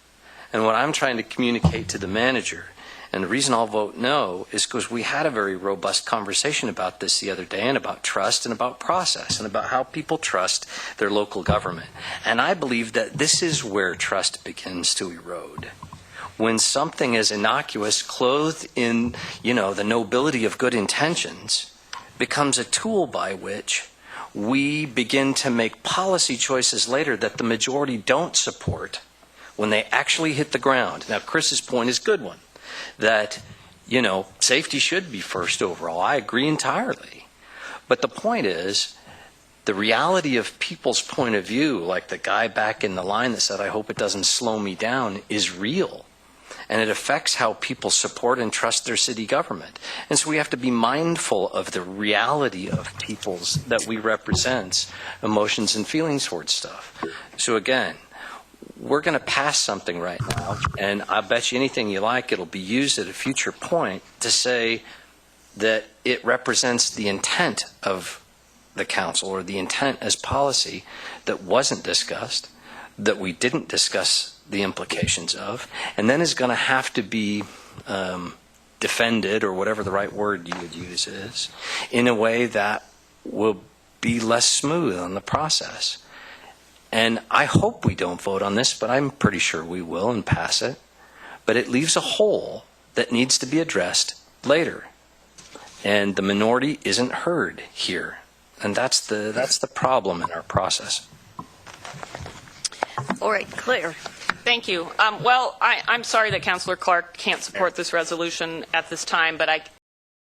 And what I'm trying to communicate to the manager, and the reason I'll vote no, is because we had a very robust conversation about this the other day, and about trust and about process and about how people trust their local government. And I believe that this is where trust begins to erode. When something as innocuous, clothed in, the nobility of good intentions, becomes a tool by which we begin to make policy choices later that the majority don't support when they actually hit the ground. Now, Chris's point is a good one. That, safety should be first overall. I agree entirely. But the point is, the reality of people's point of view, like the guy back in the line that said, I hope it doesn't slow me down, is real. And it affects how people support and trust their city government. And so we have to be mindful of the reality of people's, that we represent, emotions and feelings towards stuff. So again, we're going to pass something right now, and I bet you anything you like, it'll be used at a future point to say that it represents the intent of the council, or the intent as policy that wasn't discussed, that we didn't discuss the implications of, and then is going to have to be defended, or whatever the right word you would use is, in a way that will be less smooth on the process. And I hope we don't vote on this, but I'm pretty sure we will and pass it. But it leaves a hole that needs to be addressed later. And the minority isn't heard here. And that's the problem in our process. All right, Claire. Thank you. Well, I'm sorry that Councilor Clark can't support this resolution at this time, but